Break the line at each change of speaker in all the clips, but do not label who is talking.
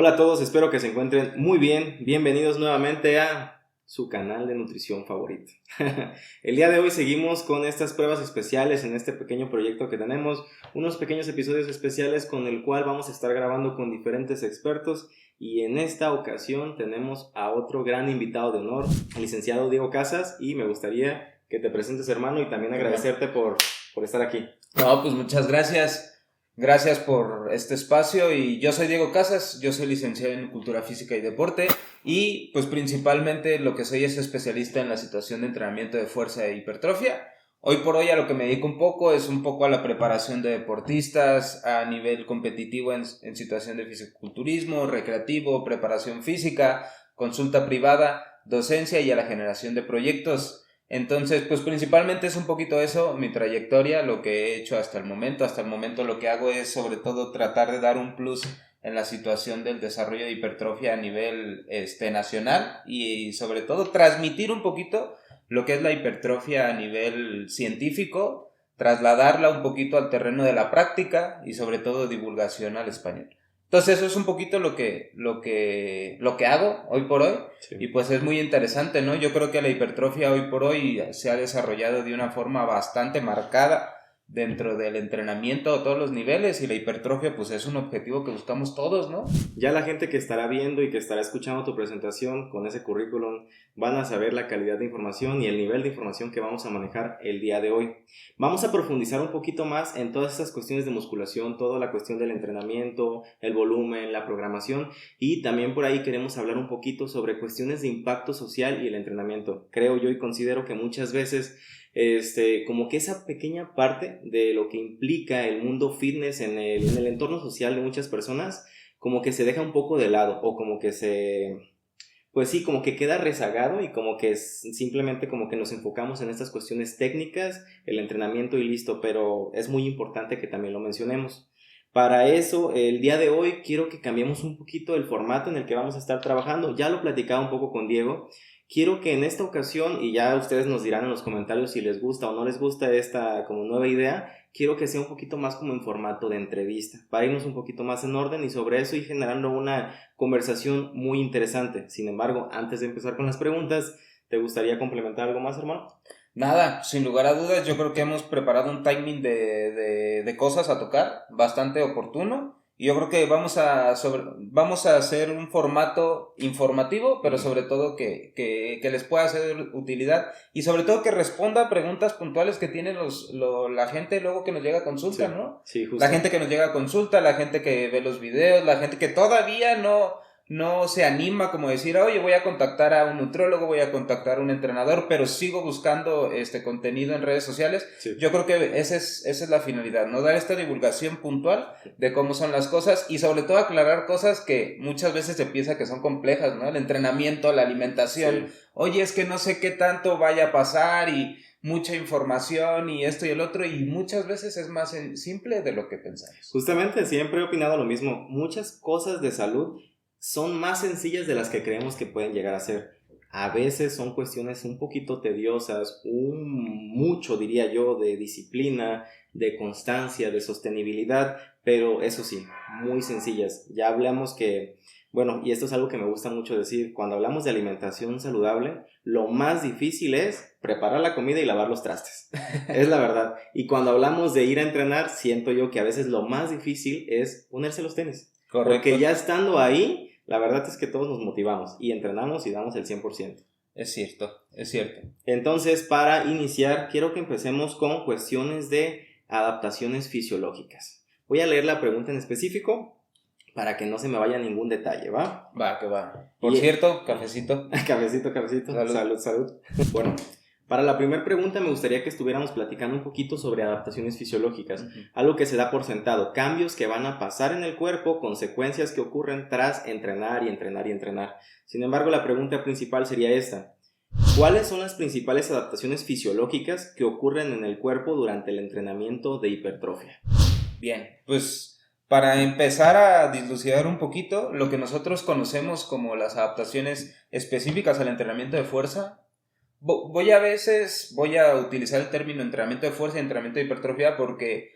Hola a todos, espero que se encuentren muy bien. Bienvenidos nuevamente a su canal de nutrición favorito. El día de hoy seguimos con estas pruebas especiales en este pequeño proyecto que tenemos, unos pequeños episodios especiales con el cual vamos a estar grabando con diferentes expertos, y en esta ocasión tenemos a otro gran invitado de honor, el licenciado Diego Casas, y me gustaría que te presentes, hermano, y también agradecerte por estar aquí.
No, pues muchas gracias. Gracias por este espacio y yo soy Diego Casas, yo soy licenciado en Cultura Física y Deporte y pues principalmente lo que soy es especialista en la situación de entrenamiento de fuerza e hipertrofia. Hoy por hoy a lo que me dedico un poco a la preparación de deportistas a nivel competitivo en situación de fisiculturismo, recreativo, preparación física, consulta privada, docencia y a la generación de proyectos. Entonces, pues principalmente es un poquito eso, mi trayectoria, lo que he hecho hasta el momento. Hasta el momento lo que hago es sobre todo tratar de dar un plus en la situación del desarrollo de hipertrofia a nivel nacional y sobre todo transmitir un poquito lo que es la hipertrofia a nivel científico, trasladarla un poquito al terreno de la práctica y sobre todo divulgación al español. Entonces eso es un poquito lo que hago hoy por hoy. Sí. Y pues es muy interesante, ¿no? Yo creo que la hipertrofia hoy por hoy se ha desarrollado de una forma bastante marcada dentro del entrenamiento a todos los niveles, y la hipertrofia pues es un objetivo que buscamos todos, ¿no?
Ya la gente que estará viendo y que estará escuchando tu presentación con ese currículum van a saber la calidad de información y el nivel de información que vamos a manejar el día de hoy. Vamos a profundizar un poquito más en todas estas cuestiones de musculación, toda la cuestión del entrenamiento, el volumen, la programación, y también por ahí queremos hablar un poquito sobre cuestiones de impacto social y el entrenamiento. Creo yo y considero que muchas veces como que esa pequeña parte de lo que implica el mundo fitness en el entorno social de muchas personas, como que se deja un poco de lado, o como que pues sí, como que queda rezagado, y como que simplemente como que nos enfocamos en estas cuestiones técnicas, el entrenamiento y listo, pero es muy importante que también lo mencionemos. Para eso, el día de hoy quiero que cambiemos un poquito el formato en el que vamos a estar trabajando. Ya lo platicaba un poco con Diego. Quiero que en esta ocasión, y ya ustedes nos dirán en los comentarios si les gusta o no les gusta esta como nueva idea, quiero que sea un poquito más como en formato de entrevista, para irnos un poquito más en orden y sobre eso ir generando una conversación muy interesante. Sin embargo, antes de empezar con las preguntas, ¿te gustaría complementar algo más, hermano?
Nada, sin lugar a dudas, yo creo que hemos preparado un timing de cosas a tocar bastante oportuno. Y yo creo que vamos a hacer un formato informativo, pero sobre todo que les pueda hacer utilidad y sobre todo que responda a preguntas puntuales que tiene la gente luego que nos llega a consulta, sí, ¿no?
Sí, justo.
La gente que nos llega a consulta, la gente que ve los videos, la gente que todavía no se anima como decir, oye, voy a contactar a un nutriólogo, voy a contactar a un entrenador, pero sigo buscando contenido en redes sociales. Sí. Yo creo que esa es la finalidad, ¿no? Dar esta divulgación puntual de cómo son las cosas y sobre todo aclarar cosas que muchas veces se piensa que son complejas, ¿no? El entrenamiento, la alimentación. Sí. Oye, es que no sé qué tanto vaya a pasar y mucha información y esto y el otro, y muchas veces es más simple de lo que pensamos.
Justamente, siempre he opinado lo mismo. Muchas cosas de salud son más sencillas de las que creemos que pueden llegar a ser. A veces son cuestiones un poquito tediosas, mucho diría yo, de disciplina, de constancia, de sostenibilidad, pero eso sí, muy sencillas. Ya hablamos que, bueno, y esto es algo que me gusta mucho decir, cuando hablamos de alimentación saludable, lo más difícil es preparar la comida y lavar los trastes. Es la verdad. Y cuando hablamos de ir a entrenar, siento yo que a veces lo más difícil es ponerse los tenis. Correcto. Porque ya estando ahí, la verdad es que todos nos motivamos y entrenamos y damos el 100%.
Es cierto, es cierto.
Entonces, para iniciar, quiero que empecemos con cuestiones de adaptaciones fisiológicas. Voy a leer la pregunta en específico para que no se me vaya ningún detalle, ¿va?
Va, que va. Por cierto, cafecito.
Cafecito.
Salud.
Salud. Bueno, para la primera pregunta me gustaría que estuviéramos platicando un poquito sobre adaptaciones fisiológicas, algo que se da por sentado, cambios que van a pasar en el cuerpo, consecuencias que ocurren tras entrenar y entrenar y entrenar. Sin embargo, la pregunta principal sería esta: ¿cuáles son las principales adaptaciones fisiológicas que ocurren en el cuerpo durante el entrenamiento de hipertrofia?
Bien, pues para empezar a dilucidar un poquito lo que nosotros conocemos como las adaptaciones específicas al entrenamiento de fuerza, voy a utilizar el término entrenamiento de fuerza y entrenamiento de hipertrofia porque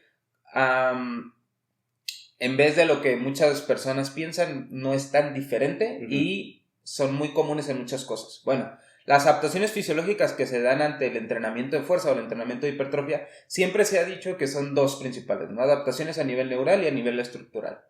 en vez de lo que muchas personas piensan, no es tan diferente y son muy comunes en muchas cosas. Bueno, las adaptaciones fisiológicas que se dan ante el entrenamiento de fuerza o el entrenamiento de hipertrofia, siempre se ha dicho que son dos principales, ¿no? Adaptaciones a nivel neural y a nivel estructural.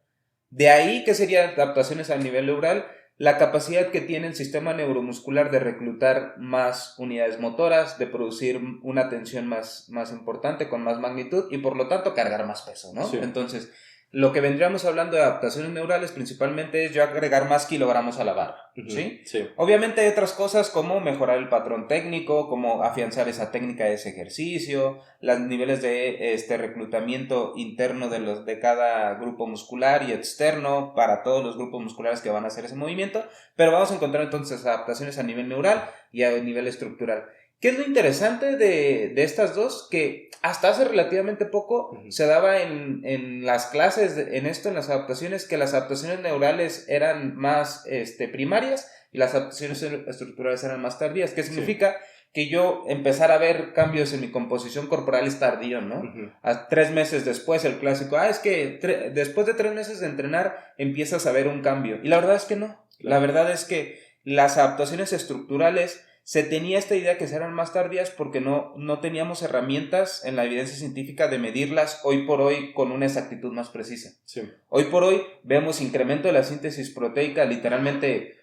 De ahí, ¿qué serían adaptaciones a nivel neural? La capacidad que tiene el sistema neuromuscular de reclutar más unidades motoras, de producir una tensión más importante, con más magnitud y por lo tanto cargar más peso, ¿no?
Sí.
Entonces, lo que vendríamos hablando de adaptaciones neurales principalmente es yo agregar más kilogramos a la barra, ¿sí?
Sí.
Obviamente hay otras cosas como mejorar el patrón técnico, como afianzar esa técnica de ese ejercicio, los niveles de reclutamiento interno de cada grupo muscular y externo para todos los grupos musculares que van a hacer ese movimiento, pero vamos a encontrar entonces adaptaciones a nivel neural y a nivel estructural. ¿Qué es lo interesante de estas dos? Que hasta hace relativamente poco se daba en las clases, en las adaptaciones, que las adaptaciones neurales eran más primarias y las adaptaciones estructurales eran más tardías. ¿Qué significa? Que yo empezara a ver cambios en mi composición corporal es tardío, ¿no? A 3 meses después, el clásico, es que después de 3 meses de entrenar empiezas a ver un cambio. Y la verdad es que no. Claro. La verdad es que las adaptaciones estructurales se tenía esta idea que eran más tardías porque no teníamos herramientas en la evidencia científica de medirlas hoy por hoy con una exactitud más precisa. Sí. Hoy por hoy vemos incremento de la síntesis proteica literalmente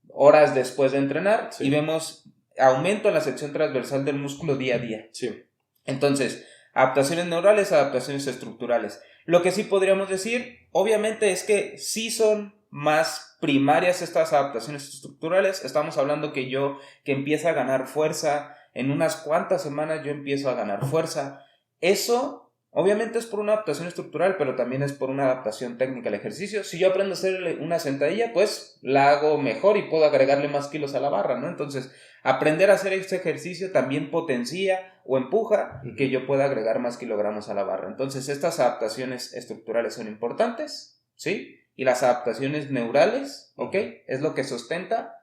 horas después de entrenar y vemos aumento en la sección transversal del músculo día a día. Sí. Entonces, adaptaciones neurales, adaptaciones estructurales. Lo que sí podríamos decir, obviamente, es que sí son más primarias estas adaptaciones estructurales. Estamos hablando que empieza a ganar fuerza, en unas cuantas semanas yo empiezo a ganar fuerza. Eso obviamente es por una adaptación estructural, pero también es por una adaptación técnica al ejercicio. Si yo aprendo a hacer una sentadilla, pues la hago mejor y puedo agregarle más kilos a la barra, ¿no? Entonces, aprender a hacer este ejercicio también potencia o empuja que yo pueda agregar más kilogramos a la barra. Entonces, estas adaptaciones estructurales son importantes, ¿sí? Y las adaptaciones neurales, ¿ok? Es lo que sustenta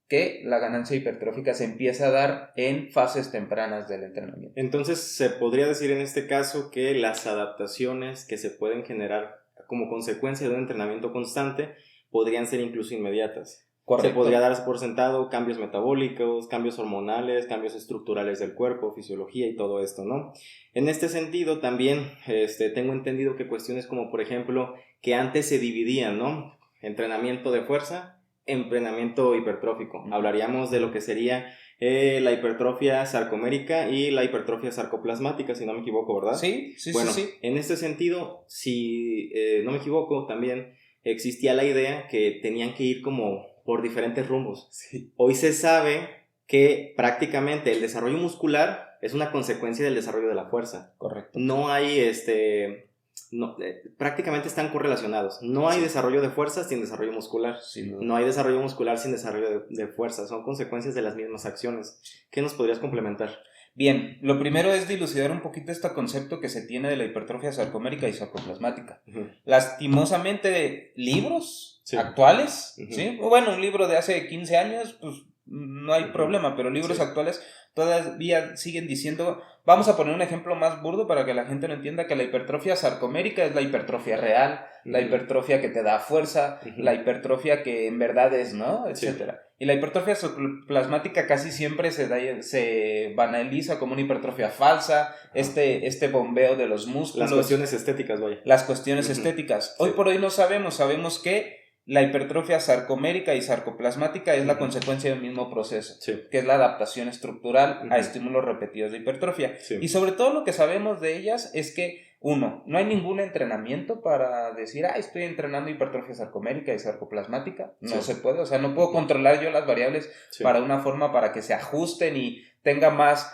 que la ganancia hipertrófica se empieza a dar en fases tempranas del entrenamiento.
Entonces, se podría decir en este caso que las adaptaciones que se pueden generar como consecuencia de un entrenamiento constante podrían ser incluso inmediatas. Correcto. Se podría dar por sentado cambios metabólicos, cambios hormonales, cambios estructurales del cuerpo, fisiología y todo esto, ¿no? En este sentido, también tengo entendido que cuestiones como, por ejemplo, que antes se dividían, ¿no? Entrenamiento de fuerza, entrenamiento hipertrófico. Hablaríamos de lo que sería la hipertrofia sarcomérica y la hipertrofia sarcoplasmática, si no me equivoco, ¿verdad?
Sí.
Bueno, en este sentido, si no me equivoco, también existía la idea que tenían que ir como por diferentes rumbos. Sí. Hoy se sabe que prácticamente el desarrollo muscular es una consecuencia del desarrollo de la fuerza.
Correcto.
No hay prácticamente están correlacionados. No hay desarrollo de fuerza sin desarrollo muscular. Sí, no hay desarrollo muscular sin desarrollo de fuerza. Son consecuencias de las mismas acciones. ¿Qué nos podrías complementar?
Bien, lo primero es dilucidar un poquito este concepto que se tiene de la hipertrofia sarcomérica y sarcoplasmática. Lastimosamente, libros actuales, ¿sí? Bueno, un libro de hace 15 años, pues no hay problema, pero libros actuales todavía siguen diciendo, vamos a poner un ejemplo más burdo para que la gente lo entienda, que la hipertrofia sarcomérica es la hipertrofia real, la hipertrofia que te da fuerza, la hipertrofia que en verdad es, ¿no? Etcétera. Y la hipertrofia sarcoplasmática casi siempre se banaliza como una hipertrofia falsa, este bombeo de los músculos.
Las cuestiones estéticas, vaya.
Las cuestiones estéticas. Hoy por hoy no sabemos que la hipertrofia sarcomérica y sarcoplasmática es la consecuencia del mismo proceso, que es la adaptación estructural a estímulos repetidos de hipertrofia. Y sobre todo lo que sabemos de ellas es que, uno, no hay ningún entrenamiento para decir, estoy entrenando hipertrofia sarcomérica y sarcoplasmática. No se puede, o sea, no puedo controlar yo las variables para una forma para que se ajusten y tenga más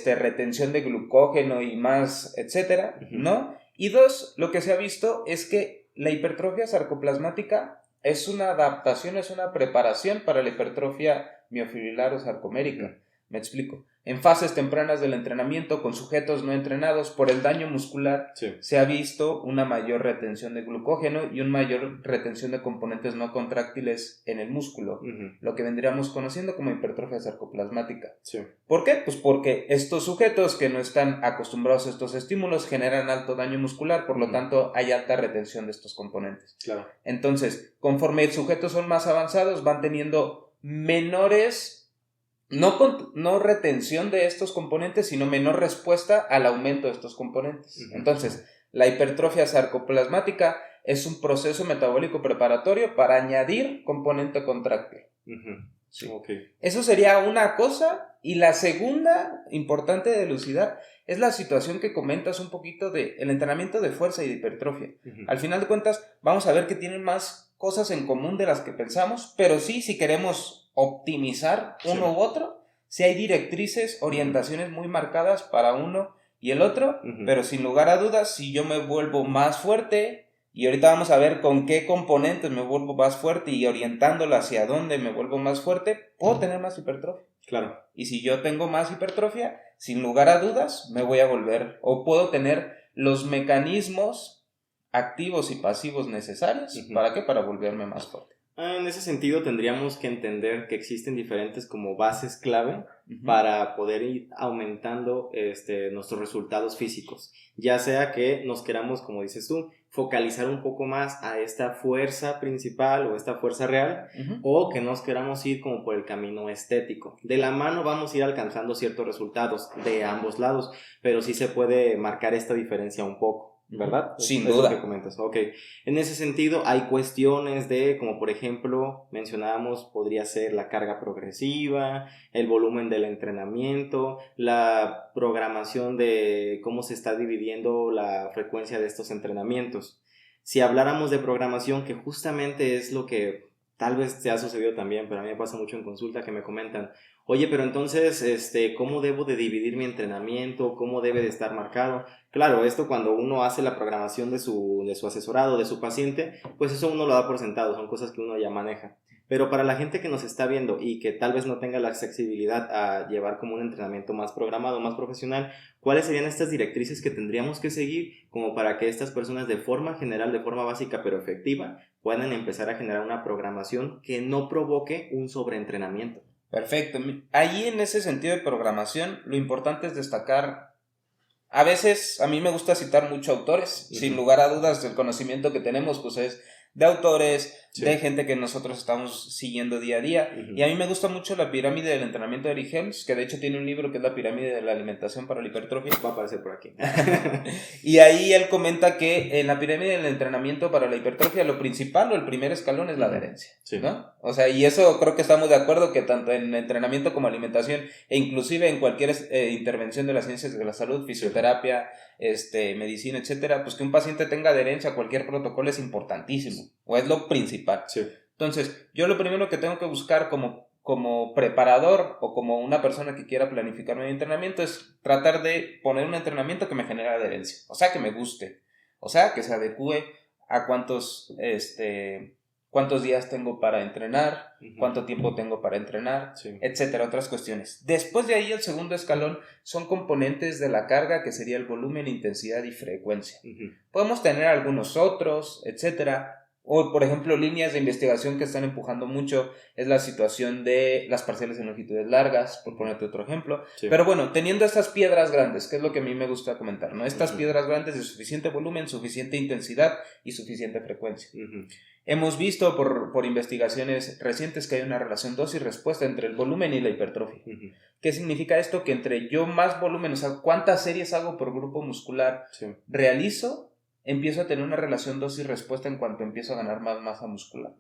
retención de glucógeno y más, etcétera, ¿no? Y dos, lo que se ha visto es que la hipertrofia sarcoplasmática es una adaptación, es una preparación para la hipertrofia miofibrilar o sarcomérica. Me explico. en fases tempranas del entrenamiento con sujetos no entrenados por el daño muscular, se ha visto una mayor retención de glucógeno y una mayor retención de componentes no contráctiles en el músculo, lo que vendríamos conociendo como hipertrofia sarcoplasmática. ¿Por qué? Pues porque estos sujetos que no están acostumbrados a estos estímulos generan alto daño muscular, por lo tanto hay alta retención de estos componentes.
Claro.
Entonces, conforme los sujetos son más avanzados, van teniendo menores... No retención de estos componentes, sino menor respuesta al aumento de estos componentes. Entonces, la hipertrofia sarcoplasmática es un proceso metabólico preparatorio para añadir componente contráctil. Sí. Eso sería una cosa. Y la segunda, importante de elucidar, es la situación que comentas un poquito del entrenamiento de fuerza y de hipertrofia. Al final de cuentas, vamos a ver que tienen más cosas en común de las que pensamos, pero sí, si queremos optimizar uno u otro, si hay directrices, orientaciones muy marcadas para uno y el otro, pero sin lugar a dudas, si yo me vuelvo más fuerte, y ahorita vamos a ver con qué componentes me vuelvo más fuerte y orientándolo hacia dónde me vuelvo más fuerte, puedo tener más hipertrofia.
Claro.
Y si yo tengo más hipertrofia, sin lugar a dudas, me voy a volver, o puedo tener los mecanismos activos y pasivos necesarios. ¿Para qué? Para volverme más fuerte.
En ese sentido tendríamos que entender que existen diferentes como bases clave para poder ir aumentando nuestros resultados físicos, ya sea que nos queramos, como dices tú, focalizar un poco más a esta fuerza principal o esta fuerza real, o que nos queramos ir como por el camino estético. De la mano vamos a ir alcanzando ciertos resultados de ambos lados, pero sí se puede marcar esta diferencia un poco, ¿verdad?
Sin duda.
Lo que comentas. En ese sentido hay cuestiones de, como por ejemplo mencionábamos, podría ser la carga progresiva, el volumen del entrenamiento, la programación de cómo se está dividiendo la frecuencia de estos entrenamientos. Si habláramos de programación, que justamente es lo que tal vez te ha sucedido también, pero a mí me pasa mucho en consulta que me comentan, oye, pero entonces, ¿cómo debo de dividir mi entrenamiento? ¿Cómo debe de estar marcado? Claro, esto cuando uno hace la programación de su asesorado, de su paciente, pues eso uno lo da por sentado, son cosas que uno ya maneja. Pero para la gente que nos está viendo y que tal vez no tenga la accesibilidad a llevar como un entrenamiento más programado, más profesional, ¿cuáles serían estas directrices que tendríamos que seguir como para que estas personas de forma general, de forma básica pero efectiva, puedan empezar a generar una programación que no provoque un sobreentrenamiento?
Perfecto. Ahí en ese sentido de programación, lo importante es destacar, a veces a mí me gusta citar muchos autores, sin lugar a dudas el conocimiento que tenemos pues es de autores, de gente que nosotros estamos siguiendo día a día, y a mí me gusta mucho la pirámide del entrenamiento de Eric Helms, que de hecho tiene un libro que es la pirámide de la alimentación para la hipertrofia.
Va a aparecer por aquí.
Y ahí él comenta que en la pirámide del entrenamiento para la hipertrofia lo principal o el primer escalón es la adherencia, ¿no? O sea, y eso creo que estamos de acuerdo que tanto en entrenamiento como alimentación e inclusive en cualquier intervención de las ciencias de la salud, fisioterapia, medicina, etcétera, pues que un paciente tenga adherencia a cualquier protocolo es importantísimo, o es lo principal. Entonces, yo lo primero que tengo que buscar como preparador o como una persona que quiera planificar mi entrenamiento es tratar de poner un entrenamiento que me genere adherencia, o sea, que me guste, o sea, que se adecue a cuántos días tengo para entrenar, cuánto tiempo tengo para entrenar, etcétera, otras cuestiones. Después de ahí, el segundo escalón son componentes de la carga, que sería el volumen, intensidad y frecuencia. Podemos tener algunos otros, etcétera. O, por ejemplo, líneas de investigación que están empujando mucho es la situación de las parciales en longitudes largas, por ponerte otro ejemplo. Pero bueno, teniendo estas piedras grandes, que es lo que a mí me gusta comentar, ¿no? Estas piedras grandes de suficiente volumen, suficiente intensidad y suficiente frecuencia. Hemos visto por investigaciones recientes que hay una relación dosis-respuesta entre el volumen y la hipertrofia. ¿Qué significa esto? Que entre yo más volumen, o sea, cuántas series hago por grupo muscular realizo, empiezo a tener una relación dosis-respuesta en cuanto empiezo a ganar más masa muscular.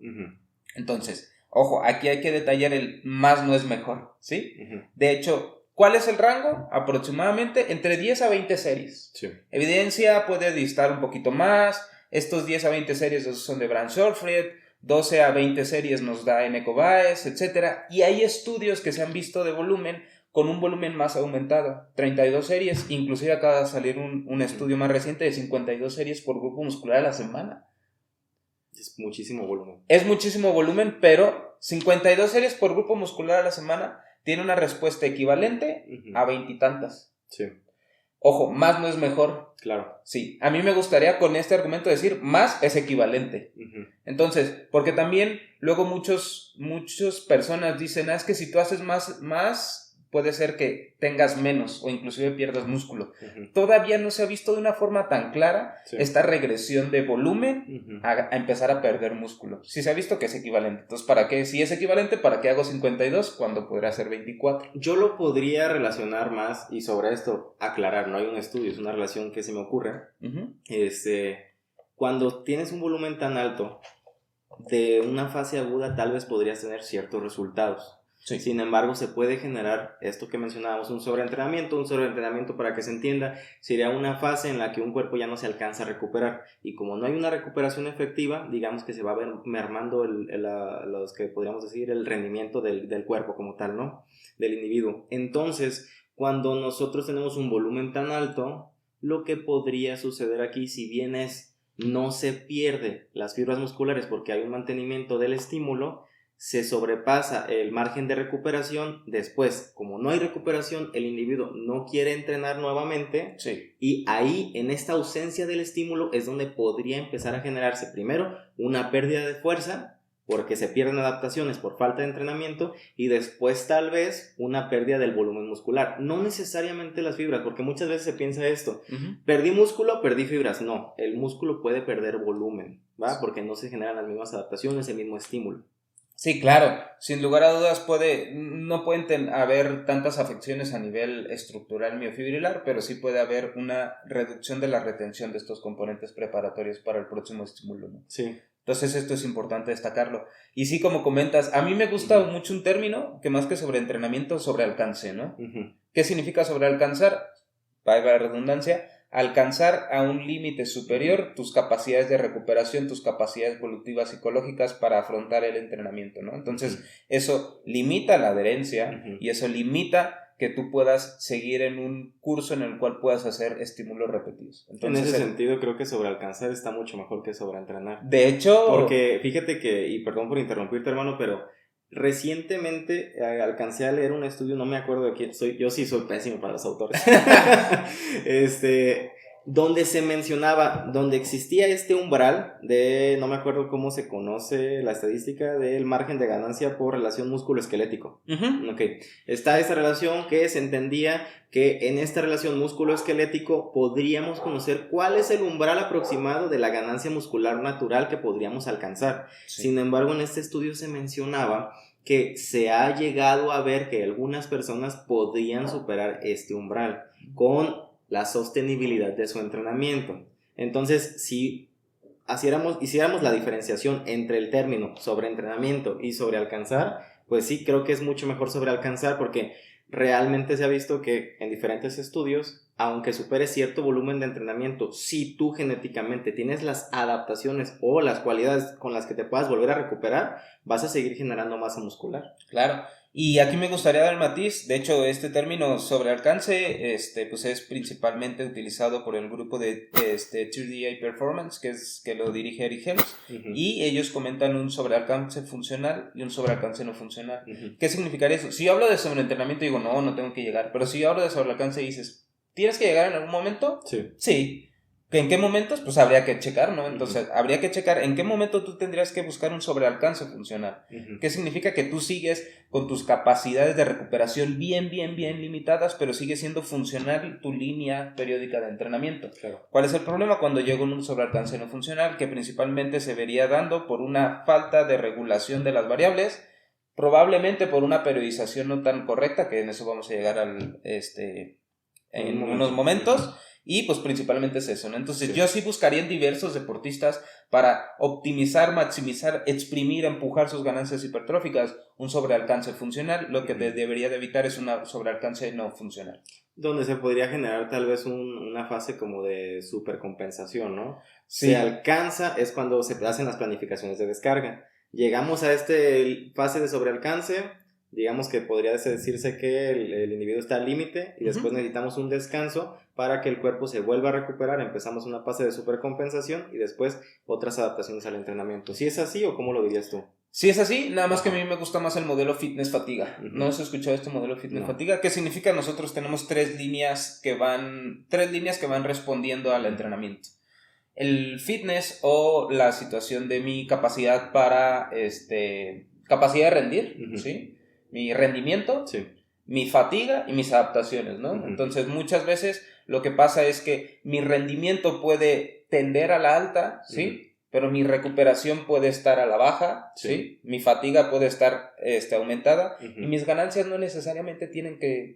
Entonces, ojo, aquí hay que detallar el más no es mejor, ¿sí? De hecho, ¿cuál es el rango? Aproximadamente entre 10 a 20 series. Evidencia puede distar un poquito más. Estos 10 a 20 series son de Brandt-Schoenfeld, 12 a 20 series nos da Eneco-Baez, etc. Y hay estudios que se han visto de volumen con un volumen más aumentado, 32 series, inclusive acaba de salir un estudio más reciente de 52 series por grupo muscular a la semana.
Es muchísimo volumen.
Es muchísimo volumen, pero 52 series por grupo muscular a la semana tiene una respuesta equivalente a 20 y tantas.
Sí.
Ojo, más no es mejor.
Claro.
Sí, a mí me gustaría con este argumento decir más es equivalente. Entonces, porque también luego muchas personas dicen, es que si tú haces más puede ser que tengas menos o inclusive pierdas músculo. Todavía no se ha visto de una forma tan clara esta regresión de volumen a empezar a perder músculo. Sí se ha visto que es equivalente. Entonces, ¿para qué? Si es equivalente, ¿para qué hago 52 cuando podría ser 24?
Yo lo podría relacionar más, y sobre esto aclarar, no hay un estudio, es una relación que se me ocurre. Cuando tienes un volumen tan alto, de una fase aguda tal vez podrías tener ciertos resultados. Sí. Sin embargo, se puede generar esto que mencionábamos, un sobreentrenamiento. Un sobreentrenamiento, para que se entienda, sería una fase en la que un cuerpo ya no se alcanza a recuperar. Y como no hay una recuperación efectiva, digamos que se va a ver mermando los que podríamos decir el rendimiento del cuerpo como tal, ¿no? Del individuo. Entonces, cuando nosotros tenemos un volumen tan alto, lo que podría suceder aquí, si bien no se pierde las fibras musculares porque hay un mantenimiento del estímulo, se sobrepasa el margen de recuperación. Después, como no hay recuperación, el individuo no quiere entrenar nuevamente.
Sí.
Y ahí, en esta ausencia del estímulo, es donde podría empezar a generarse primero una pérdida de fuerza, porque se pierden adaptaciones por falta de entrenamiento, y después tal vez una pérdida del volumen muscular. No necesariamente las fibras, porque muchas veces se piensa esto, perdí músculo, perdí fibras. No, el músculo puede perder volumen, ¿va? Porque no se generan las mismas adaptaciones, el mismo estímulo.
Sí, claro, sin lugar a dudas no pueden haber tantas afecciones a nivel estructural miofibrilar, pero sí puede haber una reducción de la retención de estos componentes preparatorios para el próximo estímulo, ¿no?
Sí.
Entonces esto es importante destacarlo. Y sí, como comentas, a mí me gusta mucho un término que más que sobre entrenamiento, sobre alcance, ¿no? ¿Qué significa sobre alcanzar? Valga la redundancia, alcanzar a un límite superior tus capacidades de recuperación, tus capacidades evolutivas psicológicas para afrontar el entrenamiento, ¿no? Entonces, eso limita la adherencia y eso limita que tú puedas seguir en un curso en el cual puedas hacer estímulos repetidos. Entonces,
en ese sentido, creo que sobrealcanzar está mucho mejor que sobreentrenar.
De hecho...
Porque fíjate que, y perdón por interrumpirte, hermano, pero recientemente alcancé a leer un estudio, no me acuerdo de quién, yo sí soy pésimo para los autores, donde se mencionaba, donde existía este umbral de, no me acuerdo cómo se conoce la estadística del margen de ganancia por relación músculo-esquelético. Okay. Está esa relación que se entendía que en esta relación músculo-esquelético podríamos conocer cuál es el umbral aproximado de la ganancia muscular natural que podríamos alcanzar. Sí. Sin embargo, en este estudio se mencionaba que se ha llegado a ver que algunas personas podrían superar este umbral con la sostenibilidad de su entrenamiento. Entonces, si hiciéramos la diferenciación entre el término sobreentrenamiento y sobrealcanzar, pues sí, creo que es mucho mejor sobrealcanzar, porque realmente se ha visto que en diferentes estudios, aunque superes cierto volumen de entrenamiento, si tú genéticamente tienes las adaptaciones o las cualidades con las que te puedas volver a recuperar, vas a seguir generando masa muscular.
Claro. Y aquí me gustaría dar el matiz. De hecho, este término sobrealcance pues es principalmente utilizado por el grupo de 3DA Performance, que lo dirige Eric Helms, y ellos comentan un sobrealcance funcional y un sobrealcance no funcional. ¿Qué significaría eso? Si yo hablo de sobreentrenamiento, digo, no tengo que llegar. Pero si yo hablo de sobrealcance, dices, ¿tienes que llegar en algún momento? Sí. ¿En qué momentos? Pues habría que checar, ¿no? Entonces, habría que checar en qué momento tú tendrías que buscar un sobrealcance funcional. ¿Qué significa? Que tú sigues con tus capacidades de recuperación bien limitadas, pero sigue siendo funcional tu línea periódica de entrenamiento.
Claro.
¿Cuál es el problema? Cuando llega un sobrealcance no funcional, que principalmente se vería dando por una falta de regulación de las variables, probablemente por una periodización no tan correcta, que en eso vamos a llegar en unos momentos. Y pues principalmente es eso, ¿no? Entonces yo sí buscaría en diversos deportistas para optimizar, maximizar, exprimir, empujar sus ganancias hipertróficas un sobrealcance funcional. Lo que debería de evitar es un sobrealcance no funcional.
Donde se podría generar tal vez una fase como de supercompensación, ¿no?
Sí.
Se alcanza, es cuando se hacen las planificaciones de descarga. Llegamos a fase de sobrealcance, digamos que podría decirse que el individuo está al límite y después necesitamos un descanso para que el cuerpo se vuelva a recuperar. Empezamos una fase de supercompensación y después otras adaptaciones al entrenamiento. ¿Sí es así o cómo lo dirías tú?
Sí es así, nada más que a mí me gusta más el modelo fitness-fatiga.
Uh-huh.
¿No has escuchado este modelo fitness-fatiga? ¿Qué significa? Nosotros tenemos tres líneas que van respondiendo al entrenamiento. El fitness o la situación de mi capacidad para, capacidad de rendir, uh-huh. ¿Sí? Mi rendimiento, sí. Mi fatiga y mis adaptaciones, ¿no? Uh-huh. Entonces, muchas veces lo que pasa es que mi rendimiento puede tender a la alta, ¿sí? Uh-huh. Pero mi recuperación puede estar a la baja, ¿sí? ¿Sí? Mi fatiga puede estar aumentada, uh-huh. Y mis ganancias no necesariamente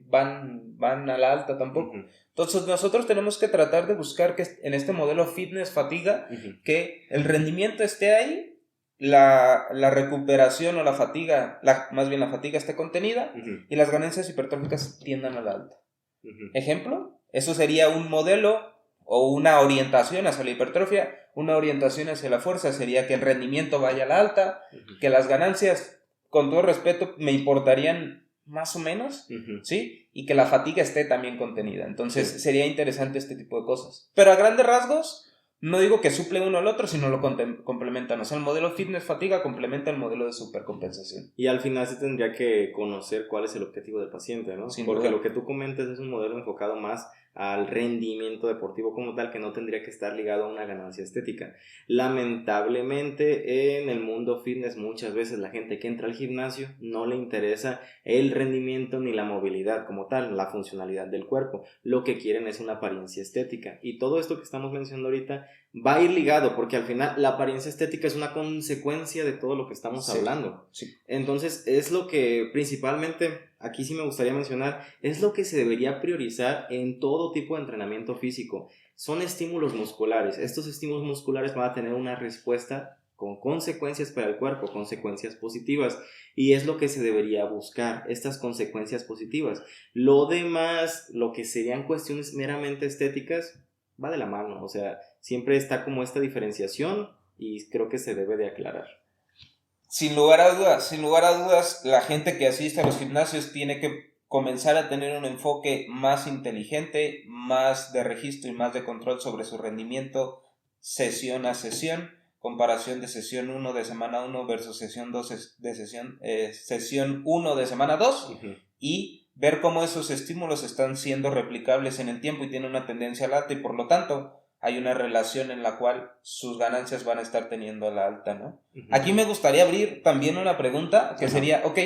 van a la alta tampoco. Uh-huh. Entonces nosotros tenemos que tratar de buscar que en este modelo fitness-fatiga, uh-huh. Que el rendimiento esté ahí, la recuperación o la fatiga, más bien la fatiga esté contenida, uh-huh. Y las ganancias hipertróficas tiendan a la alta. Uh-huh. Ejemplo, eso sería un modelo o una orientación hacia la hipertrofia. Una orientación hacia la fuerza sería que el rendimiento vaya a la alta, uh-huh. Que las ganancias, con todo respeto, me importarían más o menos, uh-huh. ¿Sí? Y que la fatiga esté también contenida. Entonces, sí. Sería interesante este tipo de cosas. Pero a grandes rasgos, no digo que suple uno al otro, sino lo complementan. O sea, el modelo fitness-fatiga complementa el modelo de supercompensación.
Y al final se tendría que conocer cuál es el objetivo del paciente, ¿no?
Sin
Porque
duda.
Lo que tú comentas es un modelo enfocado más al rendimiento deportivo como tal, que no tendría que estar ligado a una ganancia estética. Lamentablemente en el mundo fitness muchas veces la gente que entra al gimnasio no le interesa el rendimiento ni la movilidad como tal, la funcionalidad del cuerpo. Lo que quieren es una apariencia estética, y todo esto que estamos mencionando ahorita va a ir ligado, porque al final la apariencia estética es una consecuencia de todo lo que estamos hablando.
Sí.
Entonces es lo que principalmente, aquí sí me gustaría mencionar, es lo que se debería priorizar en todo tipo de entrenamiento físico. Son estímulos musculares. Estos estímulos musculares van a tener una respuesta con consecuencias para el cuerpo, consecuencias positivas, y es lo que se debería buscar, estas consecuencias positivas. Lo demás, lo que serían cuestiones meramente estéticas, va de la mano, o sea, siempre está como esta diferenciación, y creo que se debe de aclarar.
Sin lugar a dudas, la gente que asiste a los gimnasios tiene que comenzar a tener un enfoque más inteligente, más de registro y más de control sobre su rendimiento sesión a sesión, comparación de sesión 1 de semana 1 versus sesión 2 de sesión 1 de semana 2, uh-huh. Y ver cómo esos estímulos están siendo replicables en el tiempo y tienen una tendencia al alta, y por lo tanto hay una relación en la cual sus ganancias van a estar teniendo a la alta, ¿no? Uh-huh. Aquí me gustaría abrir también una pregunta que, uh-huh. Sería, ok,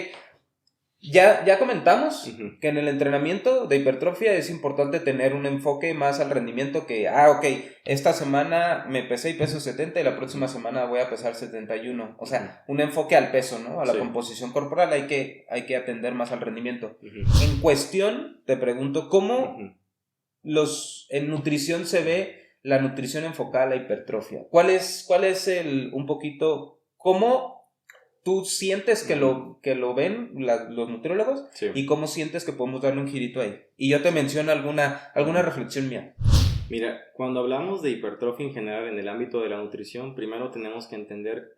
ya comentamos, uh-huh. Que en el entrenamiento de hipertrofia es importante tener un enfoque más al rendimiento que, ok, esta semana me pesé y peso 70 y la próxima semana voy a pesar 71. O sea, un enfoque al peso, ¿no? A la composición corporal, hay que atender más al rendimiento. Uh-huh. En cuestión, te pregunto, ¿cómo uh-huh. En nutrición se ve la nutrición enfocada a la hipertrofia? ¿Cuál es un poquito, cómo tú sientes que lo ven los nutriólogos? Sí. Y cómo sientes que podemos darle un girito ahí? Y yo te menciono alguna reflexión mía.
Mira, cuando hablamos de hipertrofia en general en el ámbito de la nutrición, primero tenemos que entender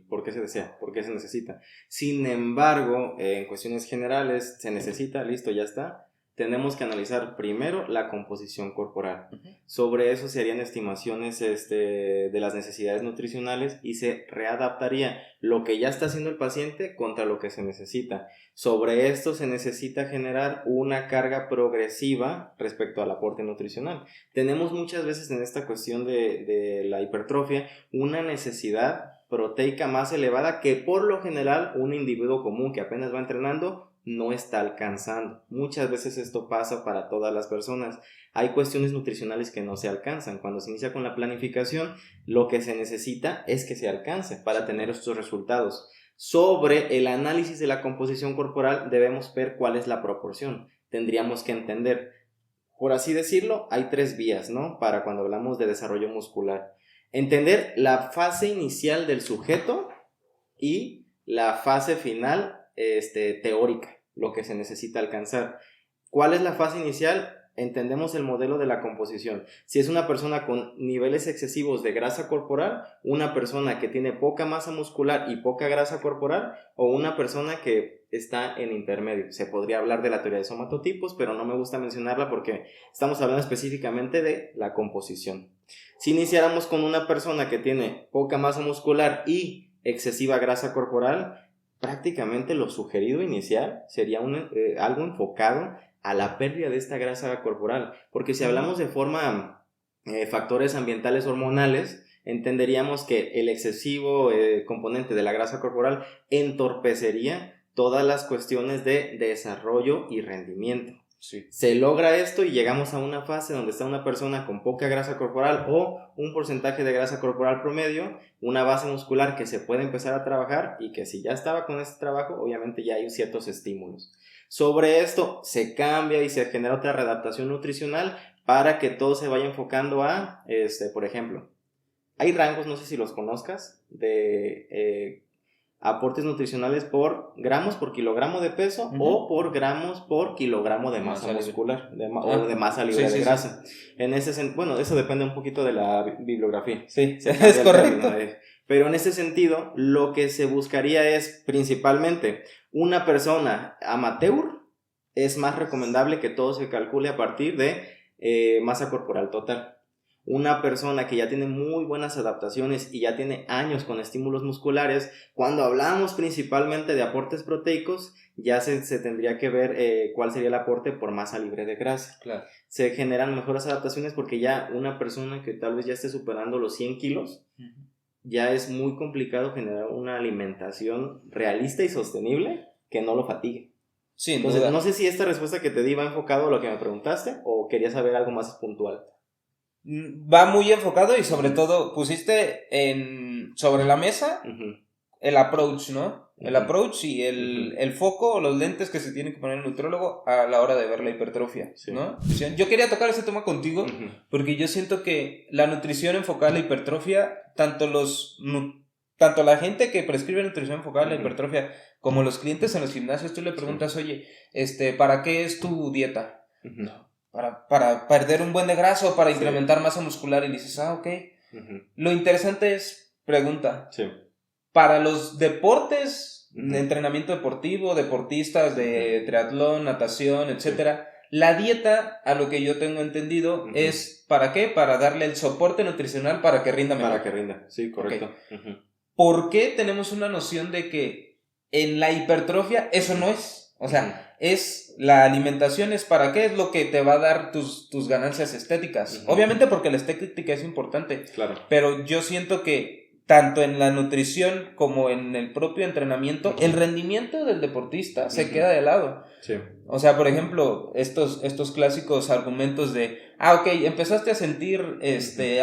por qué se desea, por qué se necesita. Sin embargo, en cuestiones generales, se necesita, listo, ya está. Tenemos que analizar primero la composición corporal. Uh-huh. Sobre eso se harían estimaciones de las necesidades nutricionales y se readaptaría lo que ya está haciendo el paciente contra lo que se necesita. Sobre esto se necesita generar una carga progresiva respecto al aporte nutricional. Tenemos muchas veces en esta cuestión de la hipertrofia una necesidad proteica más elevada que por lo general un individuo común que apenas va entrenando no está alcanzando. Muchas veces esto pasa para todas las personas. Hay cuestiones nutricionales que no se alcanzan. Cuando se inicia con la planificación, lo que se necesita es que se alcance para tener estos resultados. Sobre el análisis de la composición corporal debemos ver cuál es la proporción. Tendríamos que entender, por así decirlo, hay 3 vías, ¿no? Para cuando hablamos de desarrollo muscular. Entender la fase inicial del sujeto y la fase final teórica, lo que se necesita alcanzar. ¿Cuál es la fase inicial? Entendemos el modelo de la composición. Si es una persona con niveles excesivos de grasa corporal, una persona que tiene poca masa muscular y poca grasa corporal, o una persona que está en intermedio. Se podría hablar de la teoría de somatotipos, pero no me gusta mencionarla porque estamos hablando específicamente de la composición. Si iniciáramos con una persona que tiene poca masa muscular y excesiva grasa corporal, prácticamente lo sugerido inicial sería algo enfocado a la pérdida de esta grasa corporal, porque si hablamos de forma factores ambientales hormonales, entenderíamos que el excesivo componente de la grasa corporal entorpecería todas las cuestiones de desarrollo y rendimiento.
Sí.
Se logra esto y llegamos a una fase donde está una persona con poca grasa corporal o un porcentaje de grasa corporal promedio, una base muscular que se puede empezar a trabajar y que si ya estaba con este trabajo, obviamente ya hay ciertos estímulos. Sobre esto se cambia y se genera otra readaptación nutricional para que todo se vaya enfocando a, por ejemplo, hay rangos, no sé si los conozcas, de aportes nutricionales por gramos por kilogramo de peso o por gramos por kilogramo de masa muscular o de masa libre de grasa. En ese bueno, eso depende un poquito de la bibliografía.
Sí, es correcto.
Pero en ese sentido, lo que se buscaría es principalmente una persona amateur, es más recomendable que todo se calcule a partir de masa corporal total. Una persona que ya tiene muy buenas adaptaciones y ya tiene años con estímulos musculares, cuando hablamos principalmente de aportes proteicos, ya se tendría que ver cuál sería el aporte por masa libre de grasa.
Claro.
Se generan mejores adaptaciones porque ya una persona que tal vez ya esté superando los 100 kilos, ya es muy complicado generar una alimentación realista y sostenible que no lo fatigue.
Sí,
entonces, no sé si esta respuesta que te di va enfocado a lo que me preguntaste o querías saber algo más puntual.
Va muy enfocado y sobre todo pusiste sobre la mesa el approach, ¿no? El approach y el foco o los lentes que se tiene que poner el nutrólogo a la hora de ver la hipertrofia, ¿no? Yo quería tocar ese tema contigo porque yo siento que la nutrición enfocada a la hipertrofia, tanto la gente que prescribe nutrición enfocada a la hipertrofia como los clientes en los gimnasios, tú le preguntas, oye, ¿para qué es tu dieta? Para perder un buen de grasa o para incrementar masa muscular, y dices, ok. Lo interesante es, pregunta, para los deportes de entrenamiento deportivo, deportistas de triatlón, natación, etcétera, la dieta, a lo que yo tengo entendido, es ¿para qué? Para darle el soporte nutricional para que rinda mejor.
Para que rinda, sí, correcto.
¿Por qué tenemos una noción de que en la hipertrofia eso no es? O sea, es la alimentación es para qué, es lo que te va a dar tus ganancias estéticas. Obviamente porque la estética es importante.
Claro.
Pero yo siento que tanto en la nutrición como en el propio entrenamiento, el rendimiento del deportista se queda de lado.
Sí.
O sea, por ejemplo, estos clásicos argumentos de, ok, empezaste a sentir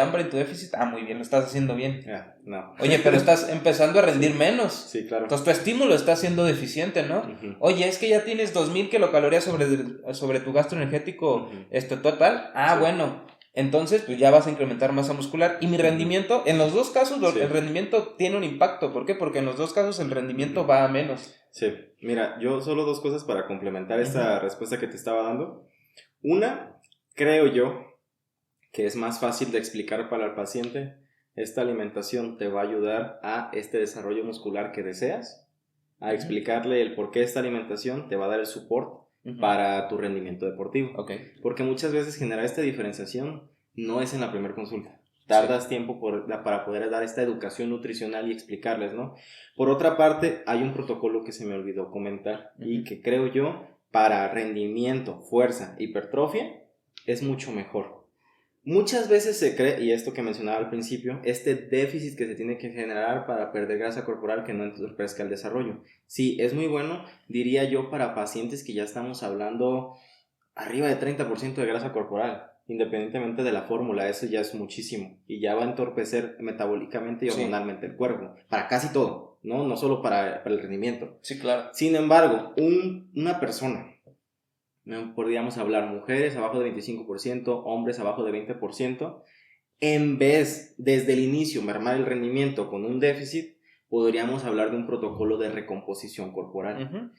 hambre en tu déficit, muy bien, lo estás haciendo bien.
No.
Oye, pero estás empezando a rendir menos.
Sí, claro.
Entonces tu estímulo está siendo deficiente, ¿no? Oye, es que ya tienes 2000 kilocalorías sobre tu gasto energético total. Bueno, entonces pues ya vas a incrementar masa muscular. Y mi rendimiento, en los dos casos, el rendimiento tiene un impacto. ¿Por qué? Porque en los dos casos el rendimiento va a menos.
Sí, mira, yo solo dos cosas para complementar esta respuesta que te estaba dando. Una, creo yo que es más fácil de explicar para el paciente. Esta alimentación te va a ayudar a este desarrollo muscular que deseas, a explicarle el por qué esta alimentación te va a dar el soporte para tu rendimiento deportivo. Porque muchas veces generar esta diferenciación no es en la primera consulta. Tardas tiempo para poder dar esta educación nutricional y explicarles, ¿no? Por otra parte, hay un protocolo que se me olvidó comentar y que creo yo, para rendimiento, fuerza, hipertrofia, es mucho mejor. Muchas veces se cree, y esto que mencionaba al principio, este déficit que se tiene que generar para perder grasa corporal que no entorpezca el desarrollo. Sí, es muy bueno, diría yo, para pacientes que ya estamos hablando arriba de 30% de grasa corporal. Independientemente de la fórmula, eso ya es muchísimo y ya va a entorpecer metabólicamente y hormonalmente el cuerpo, para casi todo, no solo para el rendimiento.
Sí, claro.
Sin embargo, una persona, podríamos hablar mujeres abajo de 25%, hombres abajo de 20%, en vez desde el inicio mermar el rendimiento con un déficit, podríamos hablar de un protocolo de recomposición corporal.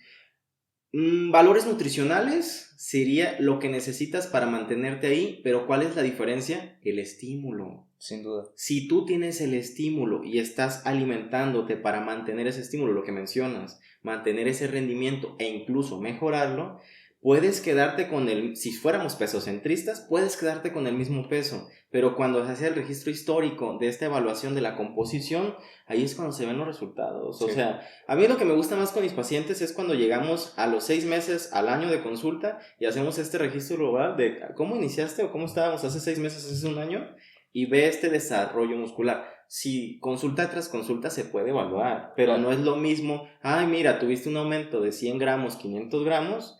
Valores nutricionales sería lo que necesitas para mantenerte ahí, pero ¿cuál es la diferencia? El estímulo.
Sin duda.
Si tú tienes el estímulo y estás alimentándote para mantener ese estímulo, lo que mencionas, mantener ese rendimiento e incluso mejorarlo, puedes quedarte con si fuéramos pesocentristas, puedes quedarte con el mismo peso, pero cuando se hace el registro histórico de esta evaluación de la composición, ahí es cuando se ven los resultados. O sea, a mí lo que me gusta más con mis pacientes es cuando llegamos a los 6 meses, al año de consulta y hacemos este registro global de cómo iniciaste o cómo estábamos hace 6 meses, hace un año, y ve este desarrollo muscular. Si consulta tras consulta se puede evaluar, pero no es lo mismo, ay mira, tuviste un aumento de 100 gramos, 500 gramos,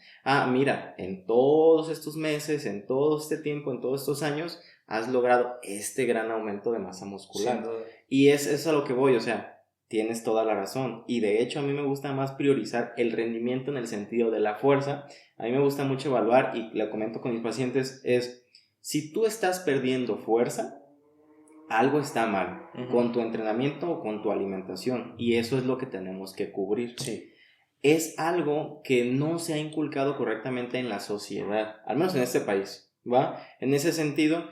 mira, en todos estos meses, en todo este tiempo, en todos estos años, has logrado este gran aumento de masa muscular. Y es a lo que voy, o sea, tienes toda la razón. Y de hecho a mí me gusta más priorizar el rendimiento en el sentido de la fuerza. A mí me gusta mucho evaluar, y le comento con mis pacientes, es si tú estás perdiendo fuerza, algo está mal con tu entrenamiento o con tu alimentación, y eso es lo que tenemos que cubrir.
Sí.
Es algo que no se ha inculcado correctamente en la sociedad, al menos en este país, ¿va? En ese sentido,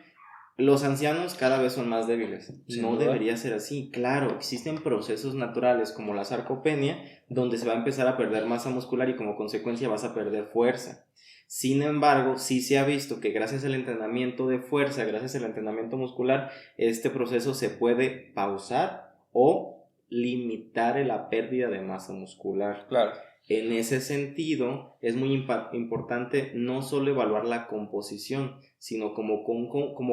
los ancianos cada vez son más débiles. No debería ser así. Claro, existen procesos naturales como la sarcopenia, donde se va a empezar a perder masa muscular y como consecuencia vas a perder fuerza. Sin embargo, sí se ha visto que gracias al entrenamiento de fuerza, gracias al entrenamiento muscular, este proceso se puede pausar o limitar la pérdida de masa muscular.
Claro.
En ese sentido, es muy importante no solo evaluar la composición, sino como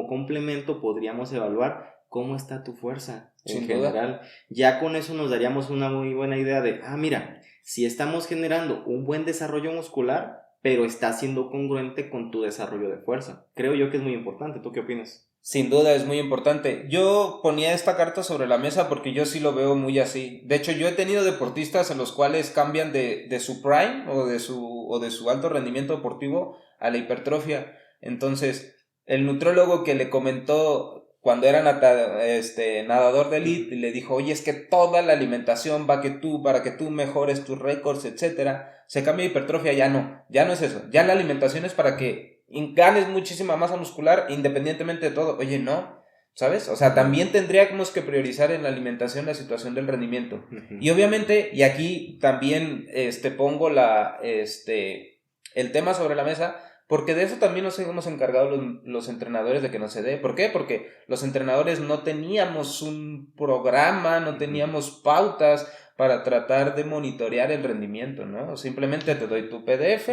complemento podríamos evaluar cómo está tu fuerza en general. Ya con eso nos daríamos una muy buena idea de, mira, si estamos generando un buen desarrollo muscular, pero está siendo congruente con tu desarrollo de fuerza. Creo yo que es muy importante. ¿Tú qué opinas?
Sin duda es muy importante. Yo ponía esta carta sobre la mesa porque yo sí lo veo muy así. De hecho, yo he tenido deportistas en los cuales cambian de su prime o de su alto rendimiento deportivo a la hipertrofia. Entonces, el nutriólogo que le comentó cuando era nadador de elite, le dijo, oye, es que toda la alimentación va para que tú mejores tus récords, etcétera. Se cambia de hipertrofia, ya no es eso. Ya la alimentación es para que ganes muchísima masa muscular independientemente de todo. Oye, no, ¿sabes? O sea, también tendríamos que priorizar en la alimentación la situación del rendimiento. Y obviamente, y aquí también pongo el tema sobre la mesa, porque de eso también nos hemos encargado los entrenadores de que no se dé. ¿Por qué? Porque los entrenadores no teníamos un programa, no teníamos pautas para tratar de monitorear el rendimiento, ¿no? Simplemente te doy tu PDF,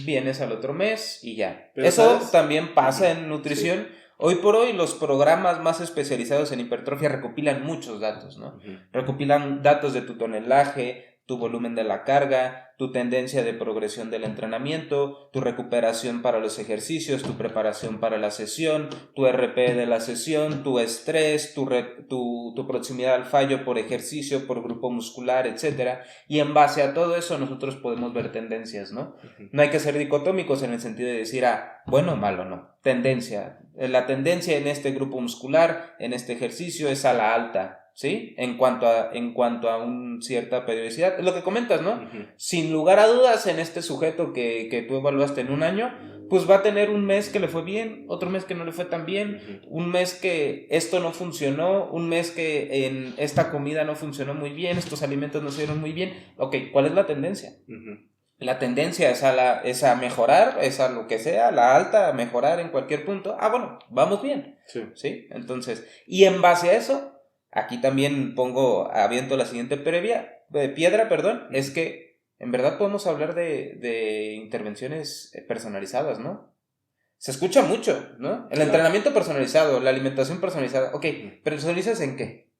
vienes al otro mes y ya. Pero eso, ¿sabes? También pasa en nutrición. Sí. Hoy por hoy los programas más especializados en hipertrofia recopilan muchos datos, ¿no? Recopilan datos de tu tonelaje, tu volumen de la carga, tu tendencia de progresión del entrenamiento, tu recuperación para los ejercicios, tu preparación para la sesión, tu RP de la sesión, tu estrés, tu proximidad al fallo por ejercicio, por grupo muscular, etc. Y en base a todo eso nosotros podemos ver tendencias, ¿no? No hay que ser dicotómicos en el sentido de decir, bueno o malo, no. Tendencia. La tendencia en este grupo muscular, en este ejercicio, es a la alta. ¿Sí? En cuanto a una cierta periodicidad, es lo que comentas, ¿no? Sin lugar a dudas, en este sujeto que tú evaluaste en un año, pues va a tener un mes que le fue bien, otro mes que no le fue tan bien, un mes que esto no funcionó, un mes que en esta comida no funcionó muy bien, estos alimentos no se dieron muy bien. Ok, ¿cuál es la tendencia? La tendencia es a mejorar, es a lo que sea, la alta, a mejorar en cualquier punto. Bueno, vamos bien. Sí. Entonces, y en base a eso, aquí también aviento la siguiente piedra, es que en verdad podemos hablar de intervenciones personalizadas, ¿no? Se escucha mucho, ¿no? El entrenamiento personalizado, la alimentación personalizada. Ok, ¿personalizas en qué?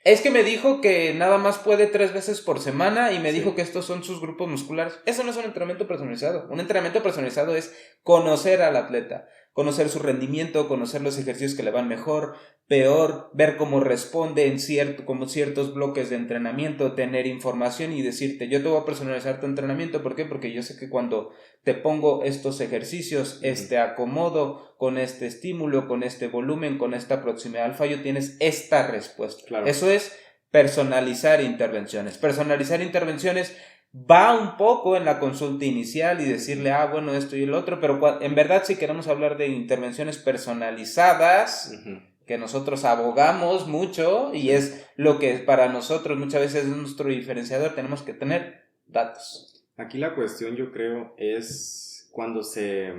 Es que me dijo que nada más puede 3 veces por semana y me dijo que estos son sus grupos musculares. Eso no es un entrenamiento personalizado. Un entrenamiento personalizado es conocer al atleta, conocer su rendimiento, conocer los ejercicios que le van mejor, peor, ver cómo responde como ciertos bloques de entrenamiento, tener información y decirte, yo te voy a personalizar tu entrenamiento. ¿Por qué? Porque yo sé que cuando te pongo estos ejercicios, este acomodo, con este estímulo, con este volumen, con esta proximidad al fallo, tienes esta respuesta. Claro. Eso es personalizar intervenciones. Personalizar intervenciones va un poco en la consulta inicial y decirle, bueno, esto y el otro, pero en verdad si queremos hablar de intervenciones personalizadas, que nosotros abogamos mucho y es lo que para nosotros muchas veces es nuestro diferenciador, tenemos que tener datos.
Aquí la cuestión, yo creo, es cuando se